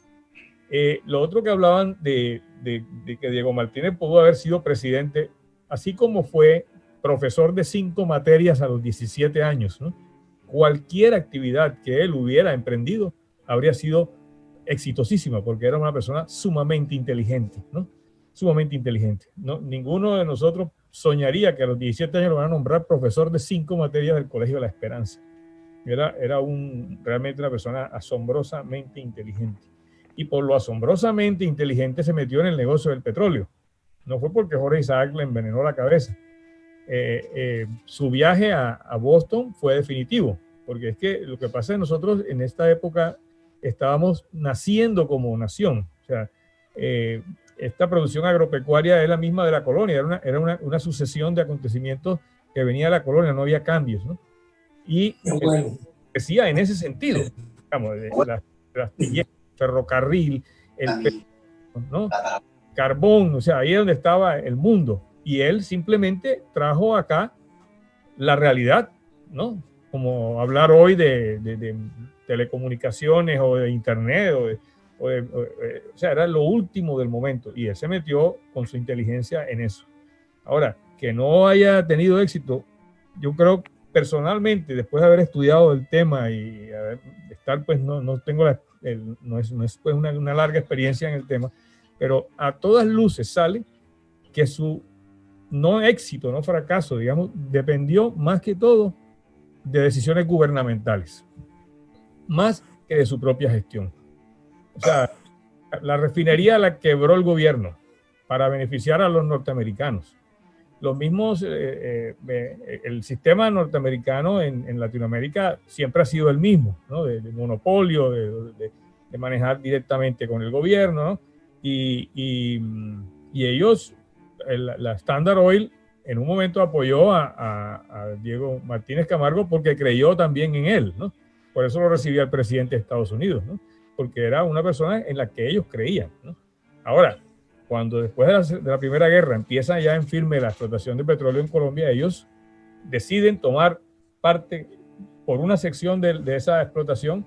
S4: Lo otro que hablaban de que Diego Martínez pudo haber sido presidente, así como fue profesor de 5 materias a los 17 años, ¿no? Cualquier actividad que él hubiera emprendido habría sido exitosísima, porque era una persona sumamente inteligente, ¿no? Sumamente inteligente, ¿no? Ninguno de nosotros soñaría que a los 17 años lo van a nombrar profesor de 5 materias del Colegio de la Esperanza. Era realmente una persona asombrosamente inteligente. Y por lo asombrosamente inteligente se metió en el negocio del petróleo. No fue porque Jorge Isaac le envenenó la cabeza. Su viaje a Boston fue definitivo, porque es que lo que pasa es que nosotros en esta época estábamos naciendo como nación. O sea, esta producción agropecuaria es la misma de la colonia, era una sucesión de acontecimientos que venía de la colonia, no había cambios, ¿no? Y decía en ese sentido, digamos, de las ferrocarril, ¿no? Carbón, o sea, ahí es donde estaba el mundo. Y él simplemente trajo acá la realidad, ¿no? Como hablar hoy de telecomunicaciones o de internet, o sea, era lo último del momento. Y él se metió con su inteligencia en eso. Ahora, que no haya tenido éxito, yo creo personalmente, después de haber estudiado el tema y estar, pues no tengo no es pues una larga experiencia en el tema, pero a todas luces sale que su no éxito, no fracaso, digamos, dependió más que todo de decisiones gubernamentales, más que de su propia gestión. O sea, la refinería la quebró el gobierno para beneficiar a los norteamericanos. Los mismos, el sistema norteamericano en Latinoamérica siempre ha sido el mismo, ¿no? De monopolio, de manejar directamente con el gobierno, ¿no? Y ellos, la Standard Oil, en un momento apoyó a Diego Martínez Camargo porque creyó también en él, ¿no? Por eso lo recibía el presidente de Estados Unidos, ¿no? Porque era una persona en la que ellos creían, ¿no? Ahora, cuando después de la Primera Guerra empieza ya en firme la explotación de petróleo en Colombia, ellos deciden tomar parte por una sección de esa explotación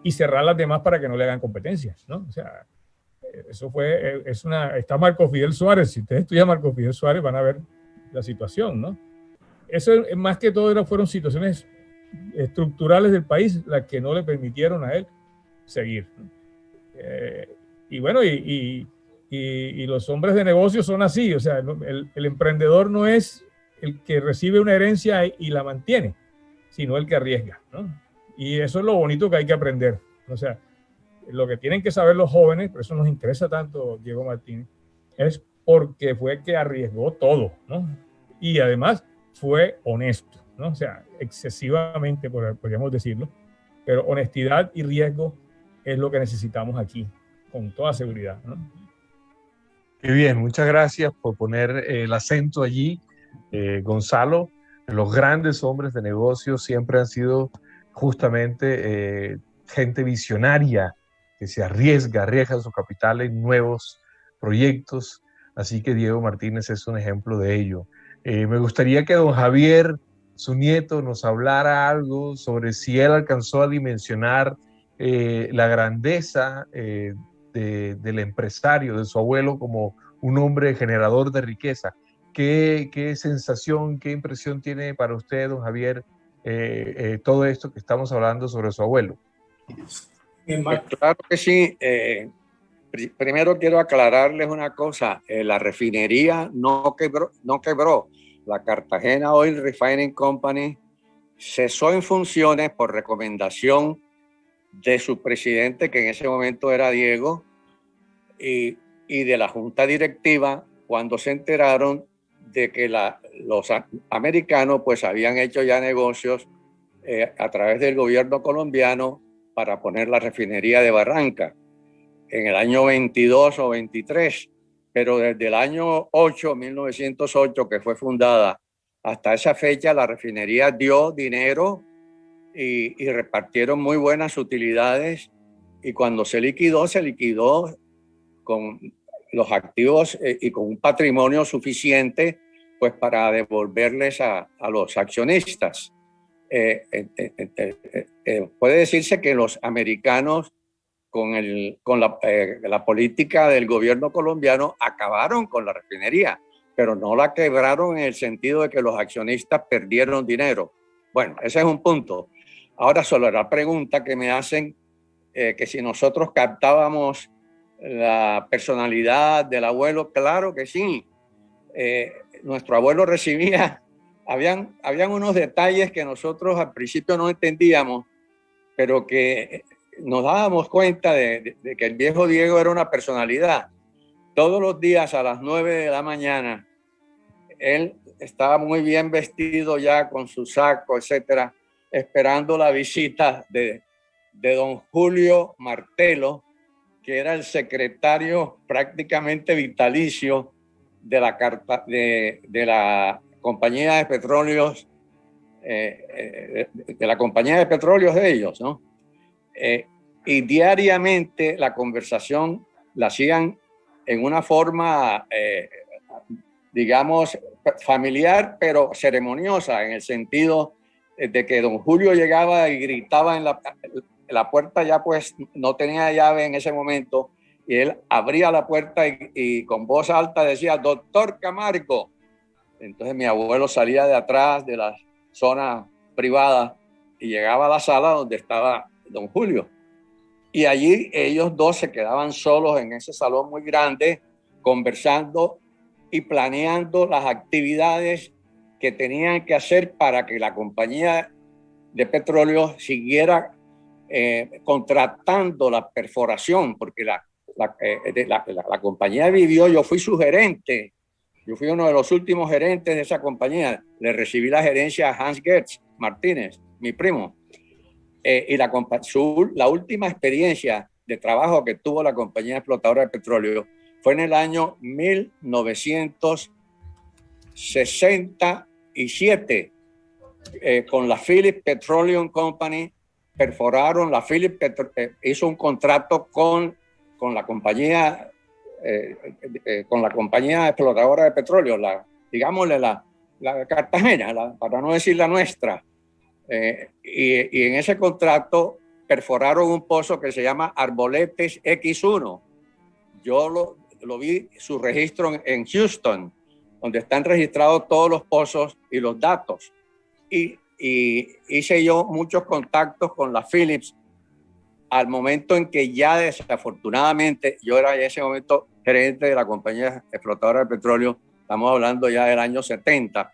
S4: y cerrar las demás para que no le hagan competencia, ¿no? O sea, eso está Marco Fidel Suárez. Si ustedes estudian Marco Fidel Suárez van a ver la situación, ¿no? Eso más que todo fueron situaciones estructurales del país las que no le permitieron a él seguir, ¿no? Y bueno, y los hombres de negocios son así, o sea, el emprendedor no es el que recibe una herencia y la mantiene, sino el que arriesga, ¿no? Y eso es lo bonito que hay que aprender. O sea, lo que tienen que saber los jóvenes, por eso nos interesa tanto Diego Martínez, es porque fue el que arriesgó todo, ¿no? Y además fue honesto, ¿no? O sea, excesivamente, podríamos decirlo, pero honestidad y riesgo es lo que necesitamos aquí, con toda seguridad, ¿no?
S3: Qué bien, muchas gracias por poner el acento allí, Gonzalo. Los grandes hombres de negocios siempre han sido justamente gente visionaria que se arriesga su capital en nuevos proyectos. Así que Diego Martínez es un ejemplo de ello. Me gustaría que don Javier, su nieto, nos hablara algo sobre si él alcanzó a dimensionar la grandeza del empresario, de su abuelo, como un hombre generador de riqueza. ¿Qué sensación, qué impresión tiene para usted, don Javier, todo esto que estamos hablando sobre su abuelo?
S8: Pues claro que sí. Primero quiero aclararles una cosa. La refinería no quebró. La Cartagena Oil Refining Company cesó en funciones por recomendación de su presidente, que en ese momento era Diego, y de la junta directiva, cuando se enteraron de que los americanos pues habían hecho ya negocios a través del gobierno colombiano para poner la refinería de Barranca en el año 22 o 23, pero desde el año 1908, que fue fundada, hasta esa fecha la refinería dio dinero y repartieron muy buenas utilidades, y cuando se liquidó con los activos y con un patrimonio suficiente pues para devolverles a los accionistas. Puede decirse que los americanos con la política del gobierno colombiano acabaron con la refinería, pero no la quebraron en el sentido de que los accionistas perdieron dinero. Bueno, ese es un punto. Ahora, sobre la pregunta que me hacen, que si nosotros captábamos la personalidad del abuelo, claro que sí. Nuestro abuelo recibía, habían unos detalles que nosotros al principio no entendíamos, pero que nos dábamos cuenta de que el viejo Diego era una personalidad. Todos los días a las 9 de la mañana, él estaba muy bien vestido ya con su saco, etcétera, esperando la visita de don Julio Martelo, que era el secretario prácticamente vitalicio de la compañía de petróleos, de la compañía de petróleos de ellos, ¿no? Y diariamente la conversación la hacían en una forma, digamos, familiar, pero ceremoniosa, en el sentido de que don Julio llegaba y gritaba en la puerta, ya pues no tenía llave en ese momento, y él abría la puerta y con voz alta decía: doctor Camargo. Entonces mi abuelo salía de atrás de la zona privada y llegaba a la sala donde estaba don Julio. Y allí ellos dos se quedaban solos en ese salón muy grande, conversando y planeando las actividades que tenían que hacer para que la compañía de petróleo siguiera contratando la perforación, porque la compañía vivió, yo fui su gerente, yo fui uno de los últimos gerentes de esa compañía, le recibí la gerencia a Hans Gertz Martínez, mi primo, y la última experiencia de trabajo que tuvo la compañía explotadora de petróleo fue en el año 1967, con la Phillips Petroleum Company. Perforaron, la Phillips hizo un contrato con la compañía explotadora de petróleo, digámosle la Cartagena, para no decir la nuestra. Y en ese contrato perforaron un pozo que se llama Arboletes X1. Yo lo vi, su registro en Houston, donde están registrados todos los pozos y los datos. Y hice yo muchos contactos con la Phillips al momento en que ya desafortunadamente, yo era en ese momento gerente de la compañía explotadora de petróleo, estamos hablando ya del año 70,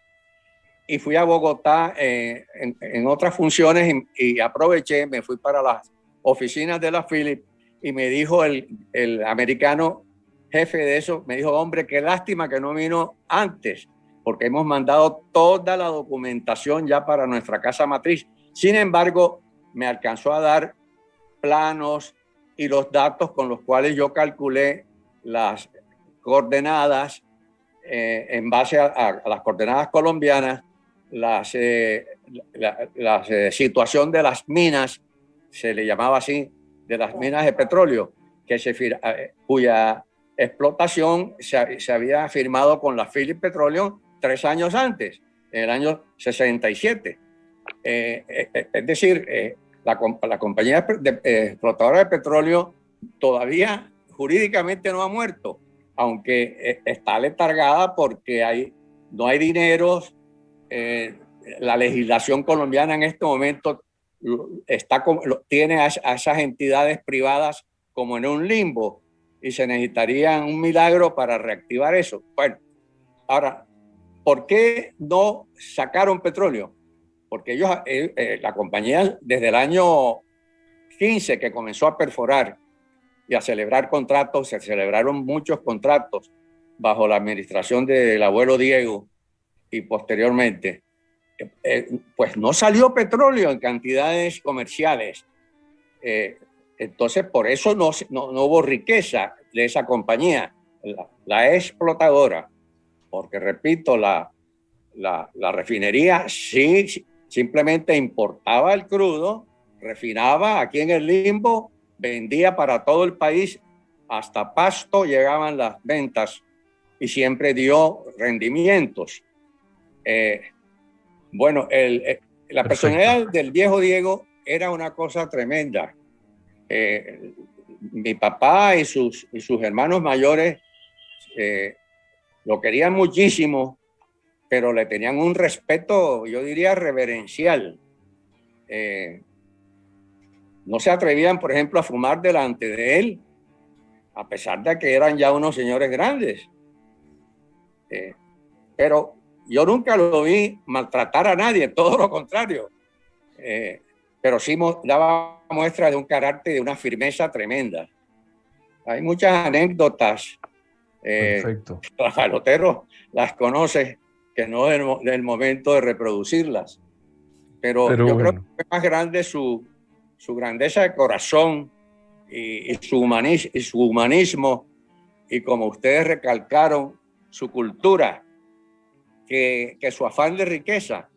S8: y fui a Bogotá en otras funciones y aproveché, me fui para las oficinas de la Phillips y me dijo el americano jefe de eso, me dijo, hombre, qué lástima que no vino antes, porque hemos mandado toda la documentación ya para nuestra casa matriz. Sin embargo, me alcanzó a dar planos y los datos con los cuales yo calculé las coordenadas en base a las coordenadas colombianas, la situación de las minas, se le llamaba así, de las minas de petróleo, cuya explotación se había firmado con la Phillips Petroleum 3 años antes, en el año 67. Es decir, la compañía explotadora de petróleo todavía jurídicamente no ha muerto, aunque está letargada porque no hay dineros. La legislación colombiana en este momento tiene a esas entidades privadas como en un limbo y se necesitaría un milagro para reactivar eso. Bueno, ahora, ¿por qué no sacaron petróleo? Porque ellos, la compañía, desde el año 15 que comenzó a perforar y a celebrar contratos, se celebraron muchos contratos bajo la administración del abuelo Diego y posteriormente, pues no salió petróleo en cantidades comerciales. Entonces, por eso no hubo riqueza de esa compañía, la explotadora, porque repito, la refinería sí simplemente importaba el crudo, refinaba aquí en el limbo, vendía para todo el país, hasta Pasto llegaban las ventas y siempre dio rendimientos. Bueno, la personalidad del viejo Diego era una cosa tremenda. Mi papá y sus hermanos mayores lo querían muchísimo, pero le tenían un respeto, yo diría, reverencial. No se atrevían, por ejemplo, a fumar delante de él, a pesar de que eran ya unos señores grandes. Pero yo nunca lo vi maltratar a nadie, todo lo contrario. Pero sí daba muestra de un carácter, de una firmeza tremenda. Hay muchas anécdotas.
S3: Perfecto.
S8: Rafael Otero las conoce, que no es el momento de reproducirlas. Pero yo creo que es más grande su grandeza de corazón y su humanismo, y como ustedes recalcaron, su cultura, que su afán de riqueza,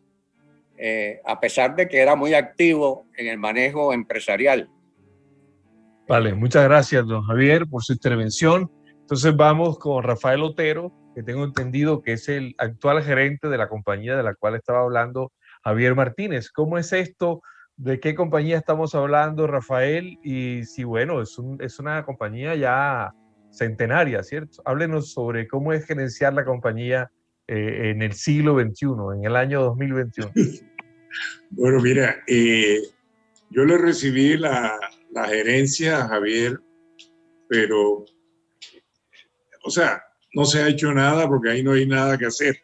S8: a pesar de que era muy activo en el manejo empresarial.
S3: Vale, muchas gracias, don Javier, por su intervención. Entonces vamos con Rafael Otero, que tengo entendido que es el actual gerente de la compañía de la cual estaba hablando Javier Martínez. ¿Cómo es esto? ¿De qué compañía estamos hablando, Rafael? Y si, bueno, es una compañía ya centenaria, ¿cierto? Háblenos sobre cómo es gerenciar la compañía en el siglo XXI, en el año 2021.
S6: Bueno, mira, yo le recibí la gerencia a Javier, pero, o sea, no se ha hecho nada porque ahí no hay nada que hacer,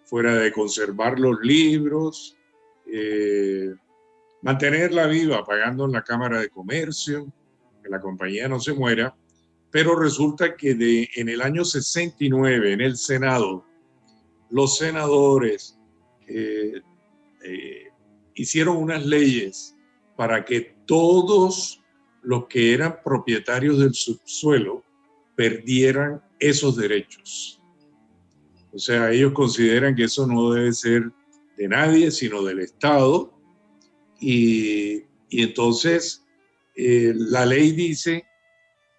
S6: fuera de conservar los libros, mantenerla viva, pagando en la Cámara de Comercio, que la compañía no se muera, pero resulta que en el año 69, en el Senado, los senadores hicieron unas leyes para que todos los que eran propietarios del subsuelo perdieran esos derechos. O sea, ellos consideran que eso no debe ser de nadie, sino del Estado. Y entonces la ley dice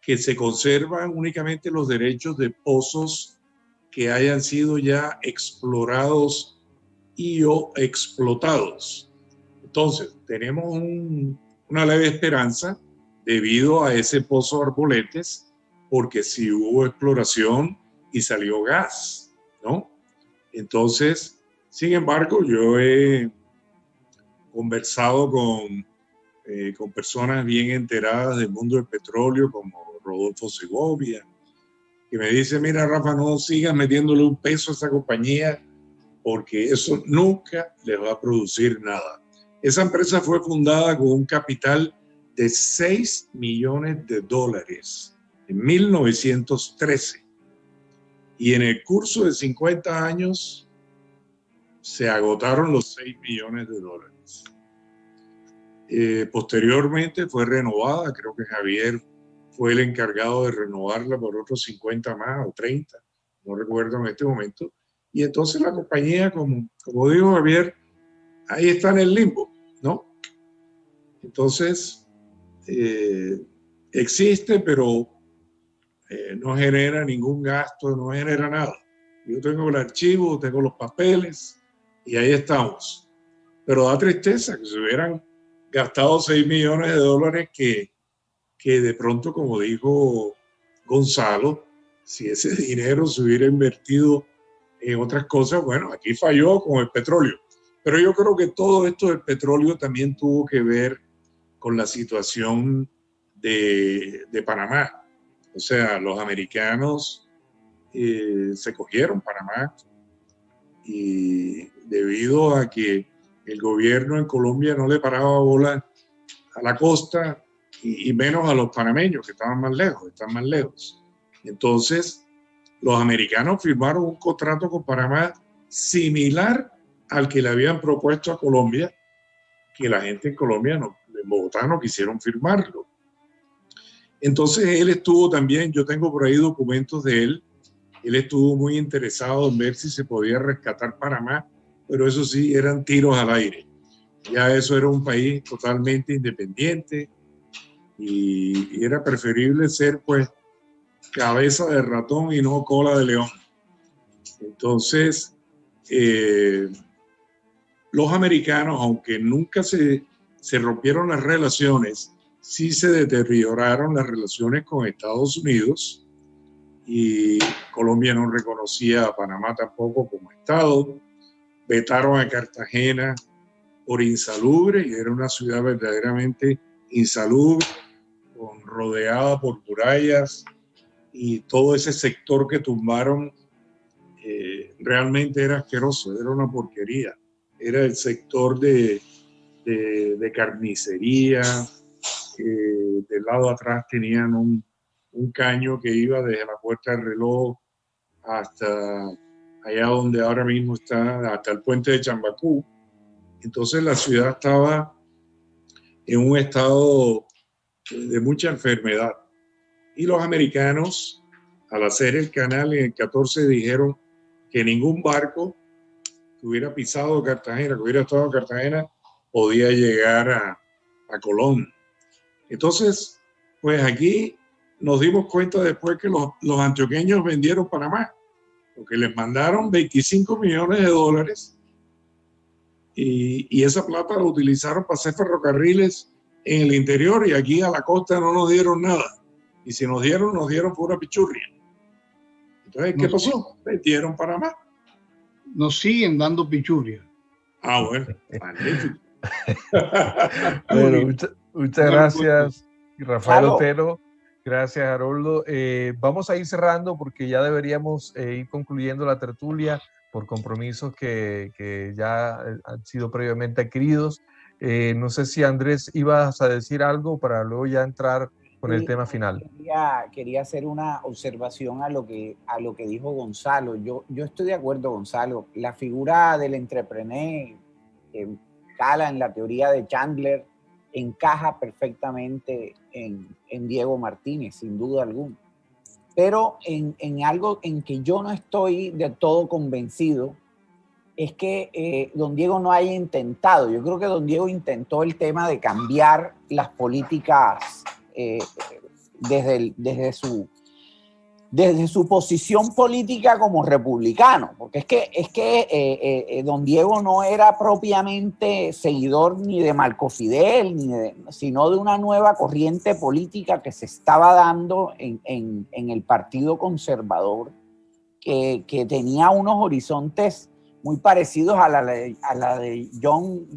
S6: que se conservan únicamente los derechos de pozos que hayan sido ya explorados y o explotados. Entonces, tenemos una leve esperanza debido a ese pozo Arboletes, porque sí hubo exploración y salió gas, ¿no? Entonces, sin embargo, yo he conversado con personas bien enteradas del mundo del petróleo, como Rodolfo Segovia, que me dice, mira, Rafa, no sigas metiéndole un peso a esa compañía porque eso nunca les va a producir nada. Esa empresa fue fundada con un capital de $6 millones en 1913. Y en el curso de 50 años se agotaron los 6 millones de dólares. Posteriormente fue renovada, creo que Javier fue el encargado de renovarla por otros 50 más o 30, no recuerdo en este momento. Y entonces la compañía, como dijo Javier, ahí está en el limbo, ¿no? Entonces, existe, pero no genera ningún gasto, no genera nada. Yo tengo el archivo, tengo los papeles y ahí estamos. Pero da tristeza que se hubieran gastado 6 millones de dólares que de pronto, como dijo Gonzalo, si ese dinero se hubiera invertido en otras cosas, bueno, aquí falló con el petróleo. Pero yo creo que todo esto del petróleo también tuvo que ver con la situación de Panamá. O sea, los americanos se cogieron Panamá y debido a que el gobierno en Colombia no le paraba bola a la costa y menos a los panameños que estaban más lejos, están más lejos. Entonces, los americanos firmaron un contrato con Panamá similar al que le habían propuesto a Colombia, que la gente en Colombia, en Bogotá, no quisieron firmarlo. Entonces él estuvo también, yo tengo por ahí documentos de él estuvo muy interesado en ver si se podía rescatar Panamá, pero eso sí, eran tiros al aire. Ya eso era un país totalmente independiente y era preferible ser pues cabeza de ratón y no cola de león. Entonces, los americanos, aunque nunca se rompieron las relaciones, sí se deterioraron las relaciones con Estados Unidos y Colombia no reconocía a Panamá tampoco como Estado. Vetaron a Cartagena por insalubre y era una ciudad verdaderamente insalubre, rodeada por murallas y todo ese sector que tumbaron realmente era asqueroso, era una porquería. Era el sector de carnicería. Del lado atrás tenían un caño que iba desde la Puerta del Reloj hasta allá donde ahora mismo está, hasta el puente de Chambacú. Entonces la ciudad estaba en un estado de mucha enfermedad. Y los americanos, al hacer el canal en el 14, dijeron que ningún barco que hubiera pisado Cartagena, que hubiera estado en Cartagena, podía llegar a Colón. Entonces, pues aquí nos dimos cuenta después que los antioqueños vendieron Panamá, porque les mandaron 25 millones de dólares y esa plata la utilizaron para hacer ferrocarriles en el interior y aquí a la costa no nos dieron nada. Y si nos dieron pura pichurria. Entonces, ¿qué pasó? Vendieron Panamá.
S11: Nos siguen dando pichurria.
S6: Ah, bueno, magnífico.
S3: Bueno, muchas gracias, Rafael Otero. Gracias, Haroldo. Vamos a ir cerrando porque ya deberíamos ir concluyendo la tertulia por compromisos que ya han sido previamente adquiridos. No sé si, Andrés, ibas a decir algo para luego ya entrar con el tema final.
S9: Quería hacer una observación a lo que dijo Gonzalo. Yo estoy de acuerdo, Gonzalo. La figura del entrepreneur que cala en la teoría de Chandler encaja perfectamente en Diego Martínez, sin duda alguna. Pero en algo en que yo no estoy de todo convencido es que don Diego no haya intentado. Yo creo que don Diego intentó el tema de cambiar las políticas desde su posición política como republicano, porque es que don Diego no era propiamente seguidor ni de Marco Fidel, sino de una nueva corriente política que se estaba dando en el Partido Conservador, que tenía unos horizontes muy parecidos a la de John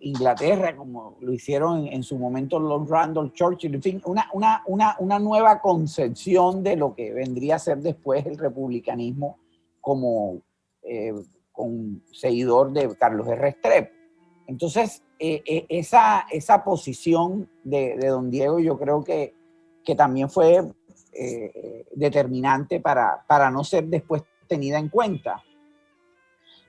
S9: Inglaterra, como lo hicieron en su momento Lord Randolph Churchill. En fin, una nueva concepción de lo que vendría a ser después el republicanismo como seguidor de Carlos R. Restrepo. Entonces, esa posición de don Diego yo creo que también fue determinante para no ser después tenida en cuenta.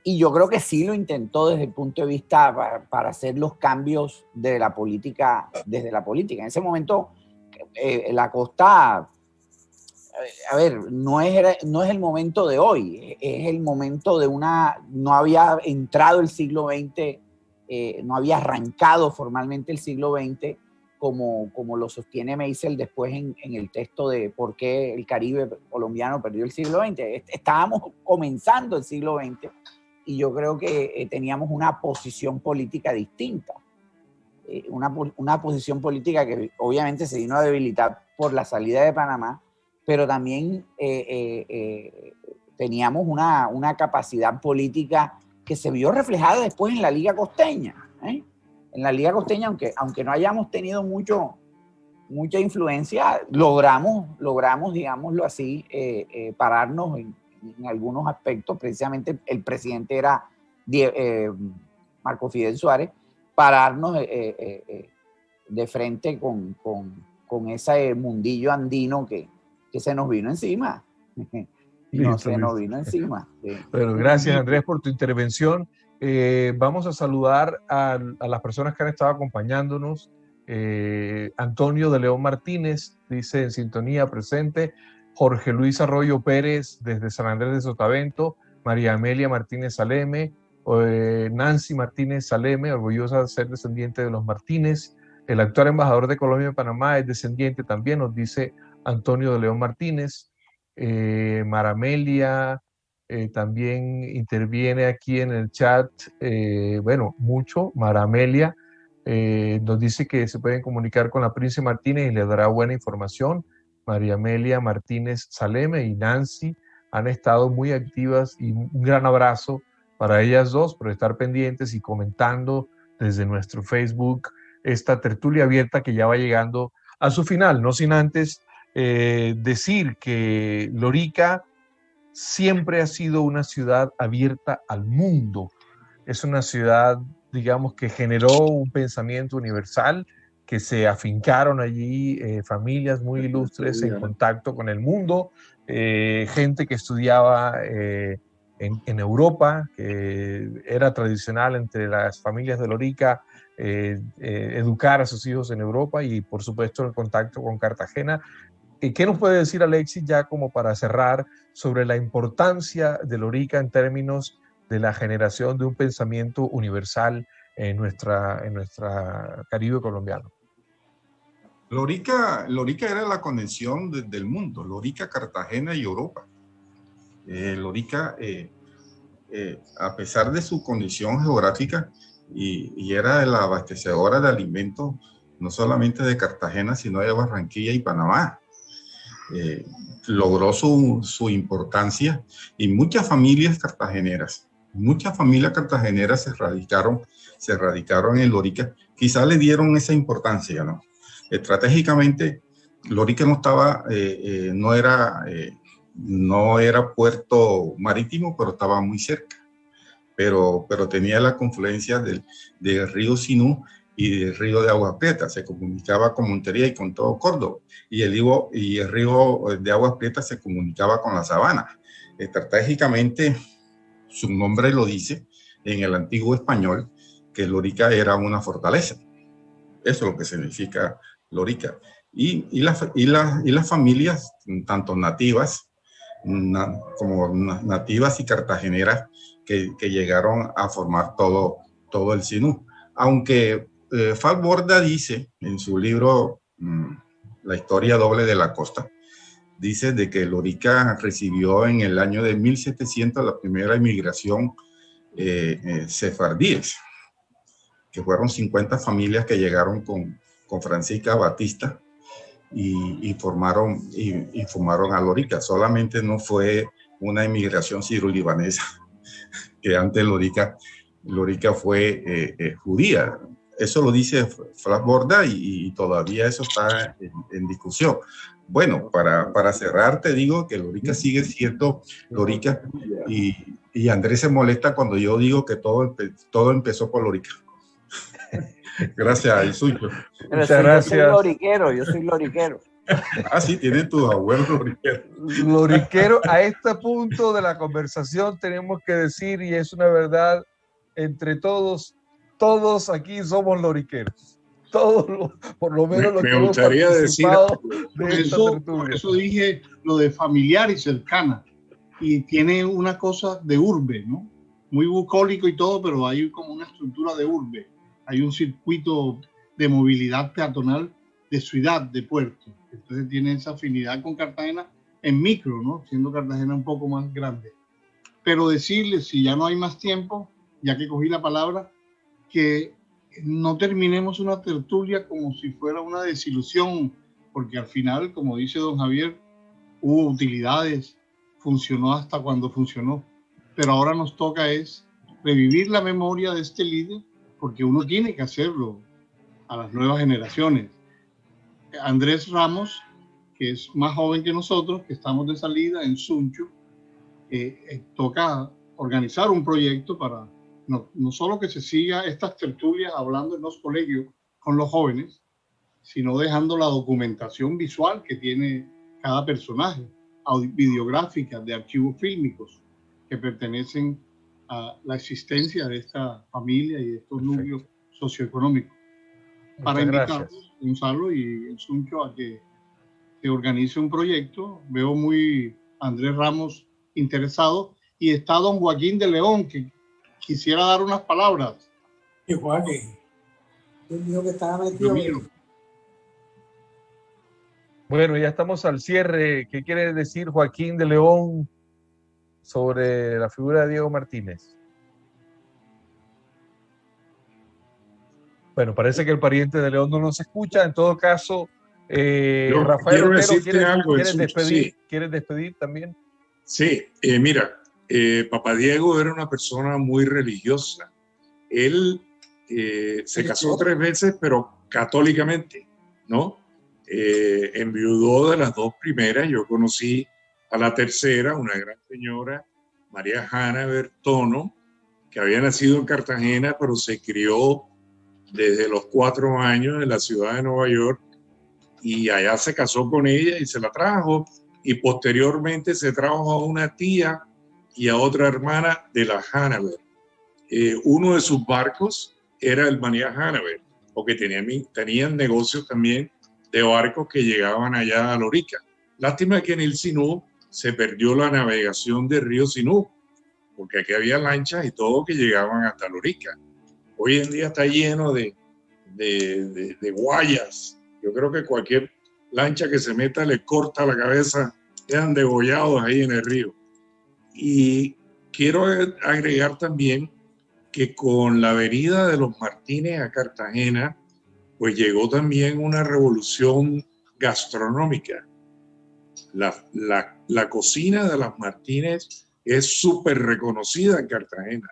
S9: Y yo creo que sí lo intentó desde el punto de vista para hacer los cambios de la política, desde la política. En ese momento, la costa, a ver, no es el momento de hoy, es el momento de no había entrado el siglo XX, no había arrancado formalmente el siglo XX como lo sostiene Meisel después en el texto de por qué el Caribe colombiano perdió el siglo XX. Estábamos comenzando el siglo XX y yo creo que teníamos una posición política distinta. Una posición política que obviamente se vino a debilitar por la salida de Panamá, pero también teníamos una capacidad política que se vio reflejada después en la Liga Costeña. En la Liga Costeña, aunque no hayamos tenido mucha influencia, logramos, digámoslo así, pararnos en algunos aspectos. Precisamente el presidente era Marco Fidel Suárez, pararnos de frente con ese mundillo andino que se nos vino encima. Nos vino encima.
S3: Bueno, gracias Andrés por tu intervención. Vamos a saludar a las personas que han estado acompañándonos. Antonio de León Martínez dice en sintonía presente. Jorge Luis Arroyo Pérez desde San Andrés de Sotavento. María Amelia Martínez Saleme. Nancy Martínez Saleme, orgullosa de ser descendiente de los Martínez. El actual embajador de Colombia en Panamá es descendiente también, nos dice Antonio de León Martínez. Maramelia también interviene aquí en el chat, mucho. Maramelia nos dice que se pueden comunicar con la Prince Martínez y le dará buena información. María Amelia Martínez Saleme y Nancy han estado muy activas y un gran abrazo para ellas dos por estar pendientes y comentando desde nuestro Facebook esta tertulia abierta que ya va llegando a su final, no sin antes decir que Lorica siempre ha sido una ciudad abierta al mundo. Es una ciudad, digamos, que generó un pensamiento universal, que se afincaron allí familias muy ilustres en contacto con el mundo, gente que estudiaba en Europa, que era tradicional entre las familias de Lorica educar a sus hijos en Europa y por supuesto el contacto con Cartagena. ¿Qué nos puede decir Alexis ya como para cerrar sobre la importancia de Lorica en términos de la generación de un pensamiento universal en nuestra Caribe colombiano?
S5: Lorica era la conexión del mundo, Lorica, Cartagena y Europa. Lorica, a pesar de su condición geográfica, y era la abastecedora de alimentos, no solamente de Cartagena, sino de Barranquilla y Panamá. Logró su importancia y muchas familias cartageneras se radicaron en Lorica, quizás le dieron esa importancia, ¿no? Estratégicamente, Lorica no era puerto marítimo, pero estaba muy cerca, pero tenía la confluencia del río Sinú y del río de Aguas Prietas. Se comunicaba con Montería y con todo Córdoba, y el río de Aguas Prietas se comunicaba con la Sabana. Estratégicamente, su nombre lo dice en el antiguo español, que Lorica era una fortaleza. Eso es lo que significa Lorica. Y las familias, tanto nativas como nativas y cartageneras, que llegaron a formar todo el Sinú. Aunque Falborda dice en su libro La historia doble de la costa, dice de que Lorica recibió en el año de 1700 la primera inmigración sefardíes, que fueron 50 familias que llegaron con Francisca Batista y formaron a Lorica. Solamente no fue una inmigración siro-libanesa, que antes Lorica fue judía. Eso lo dice Falborda y todavía eso está en discusión. Bueno, para cerrar te digo que Lorica sigue siendo Lorica y Andrés se molesta cuando yo digo que todo empezó por Lorica. Gracias, Isuncho.
S9: Pero
S3: Muchas gracias.
S9: Yo soy loriquero.
S5: Ah, sí, tienen tus abuelos loriqueros.
S3: Loriquero, a este punto de la conversación tenemos que decir, y es una verdad entre todos aquí somos loriqueros. Todos, por lo menos los que hemos participado de esta
S11: Por
S3: tertulia.
S11: eso dije lo de familiar y cercana. Y tiene una cosa de urbe, ¿no? Muy bucólico y todo, pero hay como una estructura de urbe. Hay un circuito de movilidad peatonal de ciudad, de puerto. Entonces tiene esa afinidad con Cartagena en micro, ¿no? Siendo Cartagena un poco más grande. Pero decirles, si ya no hay más tiempo, ya que cogí la palabra, que no terminemos una tertulia como si fuera una desilusión, porque al final, como dice don Javier, hubo utilidades, funcionó hasta cuando funcionó, pero ahora nos toca es revivir la memoria de este líder, porque uno tiene que hacerlo a las nuevas generaciones. Andrés Ramos, que es más joven que nosotros, que estamos de salida en Suncho, toca organizar un proyecto para no solo que se siga estas tertulias hablando en los colegios con los jóvenes, sino dejando la documentación visual que tiene cada personaje, videográfica, de archivos fílmicos que pertenecen a la existencia de esta familia y de estos núcleos socioeconómicos. Para invitarlos, Gonzalo y Suncho, a que se organice un proyecto. Veo muy a Andrés Ramos interesado y está don Joaquín de León, que quisiera dar unas palabras.
S7: Y Joaquín, él dijo que estaba metido.
S3: Bueno, ya estamos al cierre. ¿Qué quiere decir Joaquín de León sobre la figura de Diego Martínez? Bueno, parece que el pariente de León no nos escucha. En todo caso, Rafael Otero, ¿quieres despedir también?
S6: Sí, mira, Papá Diego era una persona muy religiosa. Él se casó 3 veces, pero católicamente, ¿no? Enviudó de las 2 primeras. Yo conocí a la tercera, una gran señora, María Jana Bertono, que había nacido en Cartagena, pero se crió desde los 4 años en la ciudad de Nueva York, y allá se casó con ella y se la trajo, y posteriormente se trajo a una tía y a otra hermana de la Hanover. Uno de sus barcos era el María Hanover, porque tenían negocios también de barcos que llegaban allá a Lorica. Lástima que en el Sinú se perdió la navegación del río Sinú, porque aquí había lanchas y todo que llegaban hasta Lorica. Hoy en día está lleno de guayas. Yo creo que cualquier lancha que se meta le corta la cabeza, quedan degollados ahí en el río. Y quiero agregar también que con la venida de los Martínez a Cartagena, pues llegó también una revolución gastronómica. La cocina de las Martínez es súper reconocida en Cartagena.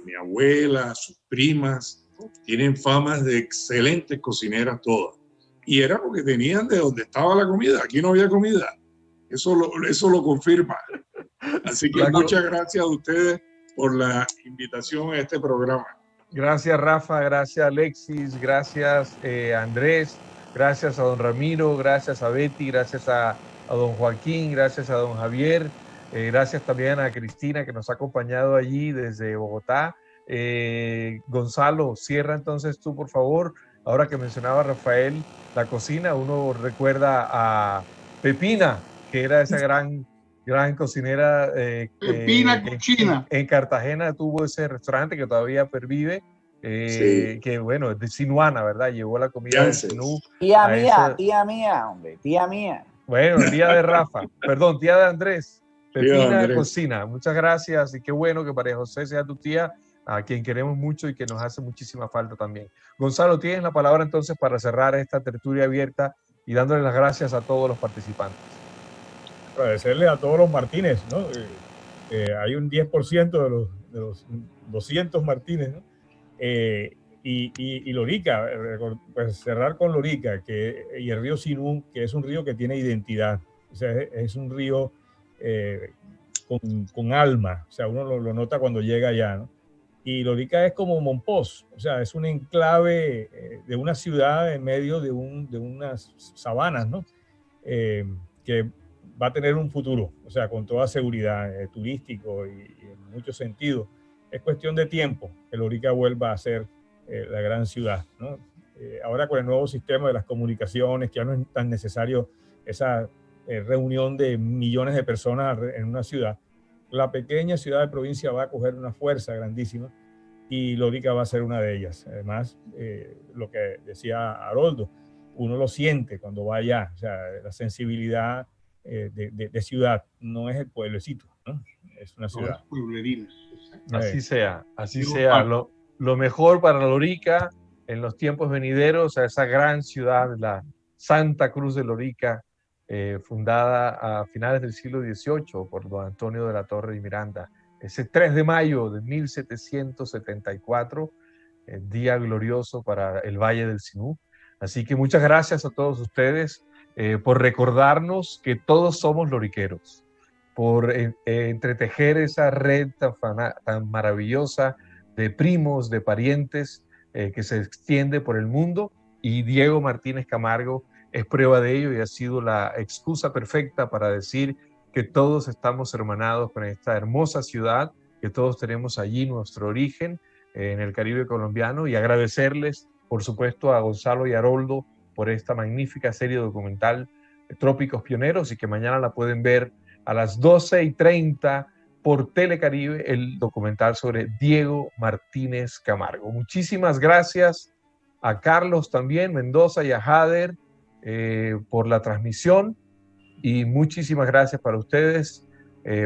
S6: Mi abuela, sus primas, tienen famas de excelentes cocineras todas. Y era porque tenían de donde estaba la comida. Aquí no había comida. Eso lo confirma. Así que muchas gracias a ustedes por la invitación a este programa.
S3: Gracias, Rafa. Gracias, Alexis. Gracias, Andrés. Gracias a don Ramiro. Gracias a Betty. Gracias a don Joaquín. Gracias a don Javier. Gracias también a Cristina, que nos ha acompañado allí desde Bogotá. Gonzalo, cierra entonces tú, por favor. Ahora que mencionaba Rafael la cocina, uno recuerda a Pepina, que era esa gran cocinera.
S11: Pepina Cucina.
S3: En Cartagena tuvo ese restaurante que todavía pervive,
S6: Sí.
S3: que bueno, es de Sinuana, ¿verdad? Llevó la comida de Sinú.
S9: Tía mía, hombre, tía mía.
S3: Bueno, tía de Rafa, perdón, tía de Andrés. Pepina
S6: Andrés.
S3: Cocina, muchas gracias, y qué bueno que María José sea tu tía, a quien queremos mucho y que nos hace muchísima falta también. Gonzalo, tienes la palabra entonces para cerrar esta tertulia abierta y dándole las gracias a todos los participantes.
S4: Agradecerle a todos los Martínez, ¿no? Hay un 10% de los 200 Martínez, ¿no? Y Lorica, pues cerrar con Lorica y el río Sinú, que es un río que tiene identidad. O sea, es un río con alma. O sea, uno lo nota cuando llega allá, ¿no? Y Lorica es como Mompox, o sea, es un enclave de una ciudad en medio de unas sabanas, ¿no? Que va a tener un futuro, o sea, con toda seguridad, turístico y en muchos sentidos. Es cuestión de tiempo que Lorica vuelva a ser la gran ciudad, ¿no? Ahora con el nuevo sistema de las comunicaciones, que ya no es tan necesario esa reunión de millones de personas en una ciudad, la pequeña ciudad de provincia va a coger una fuerza grandísima y Lorica va a ser una de ellas. Además, lo que decía Haroldo, uno lo siente cuando va allá, o sea, la sensibilidad de ciudad, no es el pueblecito, ¿no? Es una ciudad.
S3: Así sea, así sea. Lo mejor para Lorica en los tiempos venideros, a esa gran ciudad, la Santa Cruz de Lorica, fundada a finales del siglo XVIII por don Antonio de la Torre y Miranda. Ese 3 de mayo de 1774, día glorioso para el Valle del Sinú. Así que muchas gracias a todos ustedes por recordarnos que todos somos loriqueros, por entretejer esa red tan maravillosa de primos, de parientes que se extiende por el mundo, y Diego Martínez Camargo es prueba de ello y ha sido la excusa perfecta para decir que todos estamos hermanados con esta hermosa ciudad, que todos tenemos allí nuestro origen en el Caribe colombiano, y agradecerles, por supuesto, a Gonzalo y Haroldo por esta magnífica serie documental Trópicos Pioneros, y que mañana la pueden ver a las 12:30 por Telecaribe, el documental sobre Diego Martínez Camargo. Muchísimas gracias a Carlos también, Mendoza, y a Jader por la transmisión, y muchísimas gracias para ustedes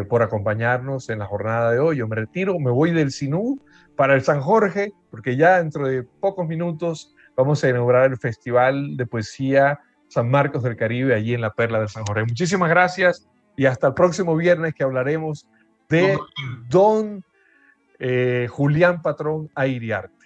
S3: por acompañarnos en la jornada de hoy. Yo me retiro, me voy del Sinú para el San Jorge, porque ya dentro de pocos minutos vamos a inaugurar el Festival de Poesía San Marcos del Caribe, allí en la Perla del San Jorge. Muchísimas gracias y hasta el próximo viernes, que hablaremos de don Julián Patrón Airiarte.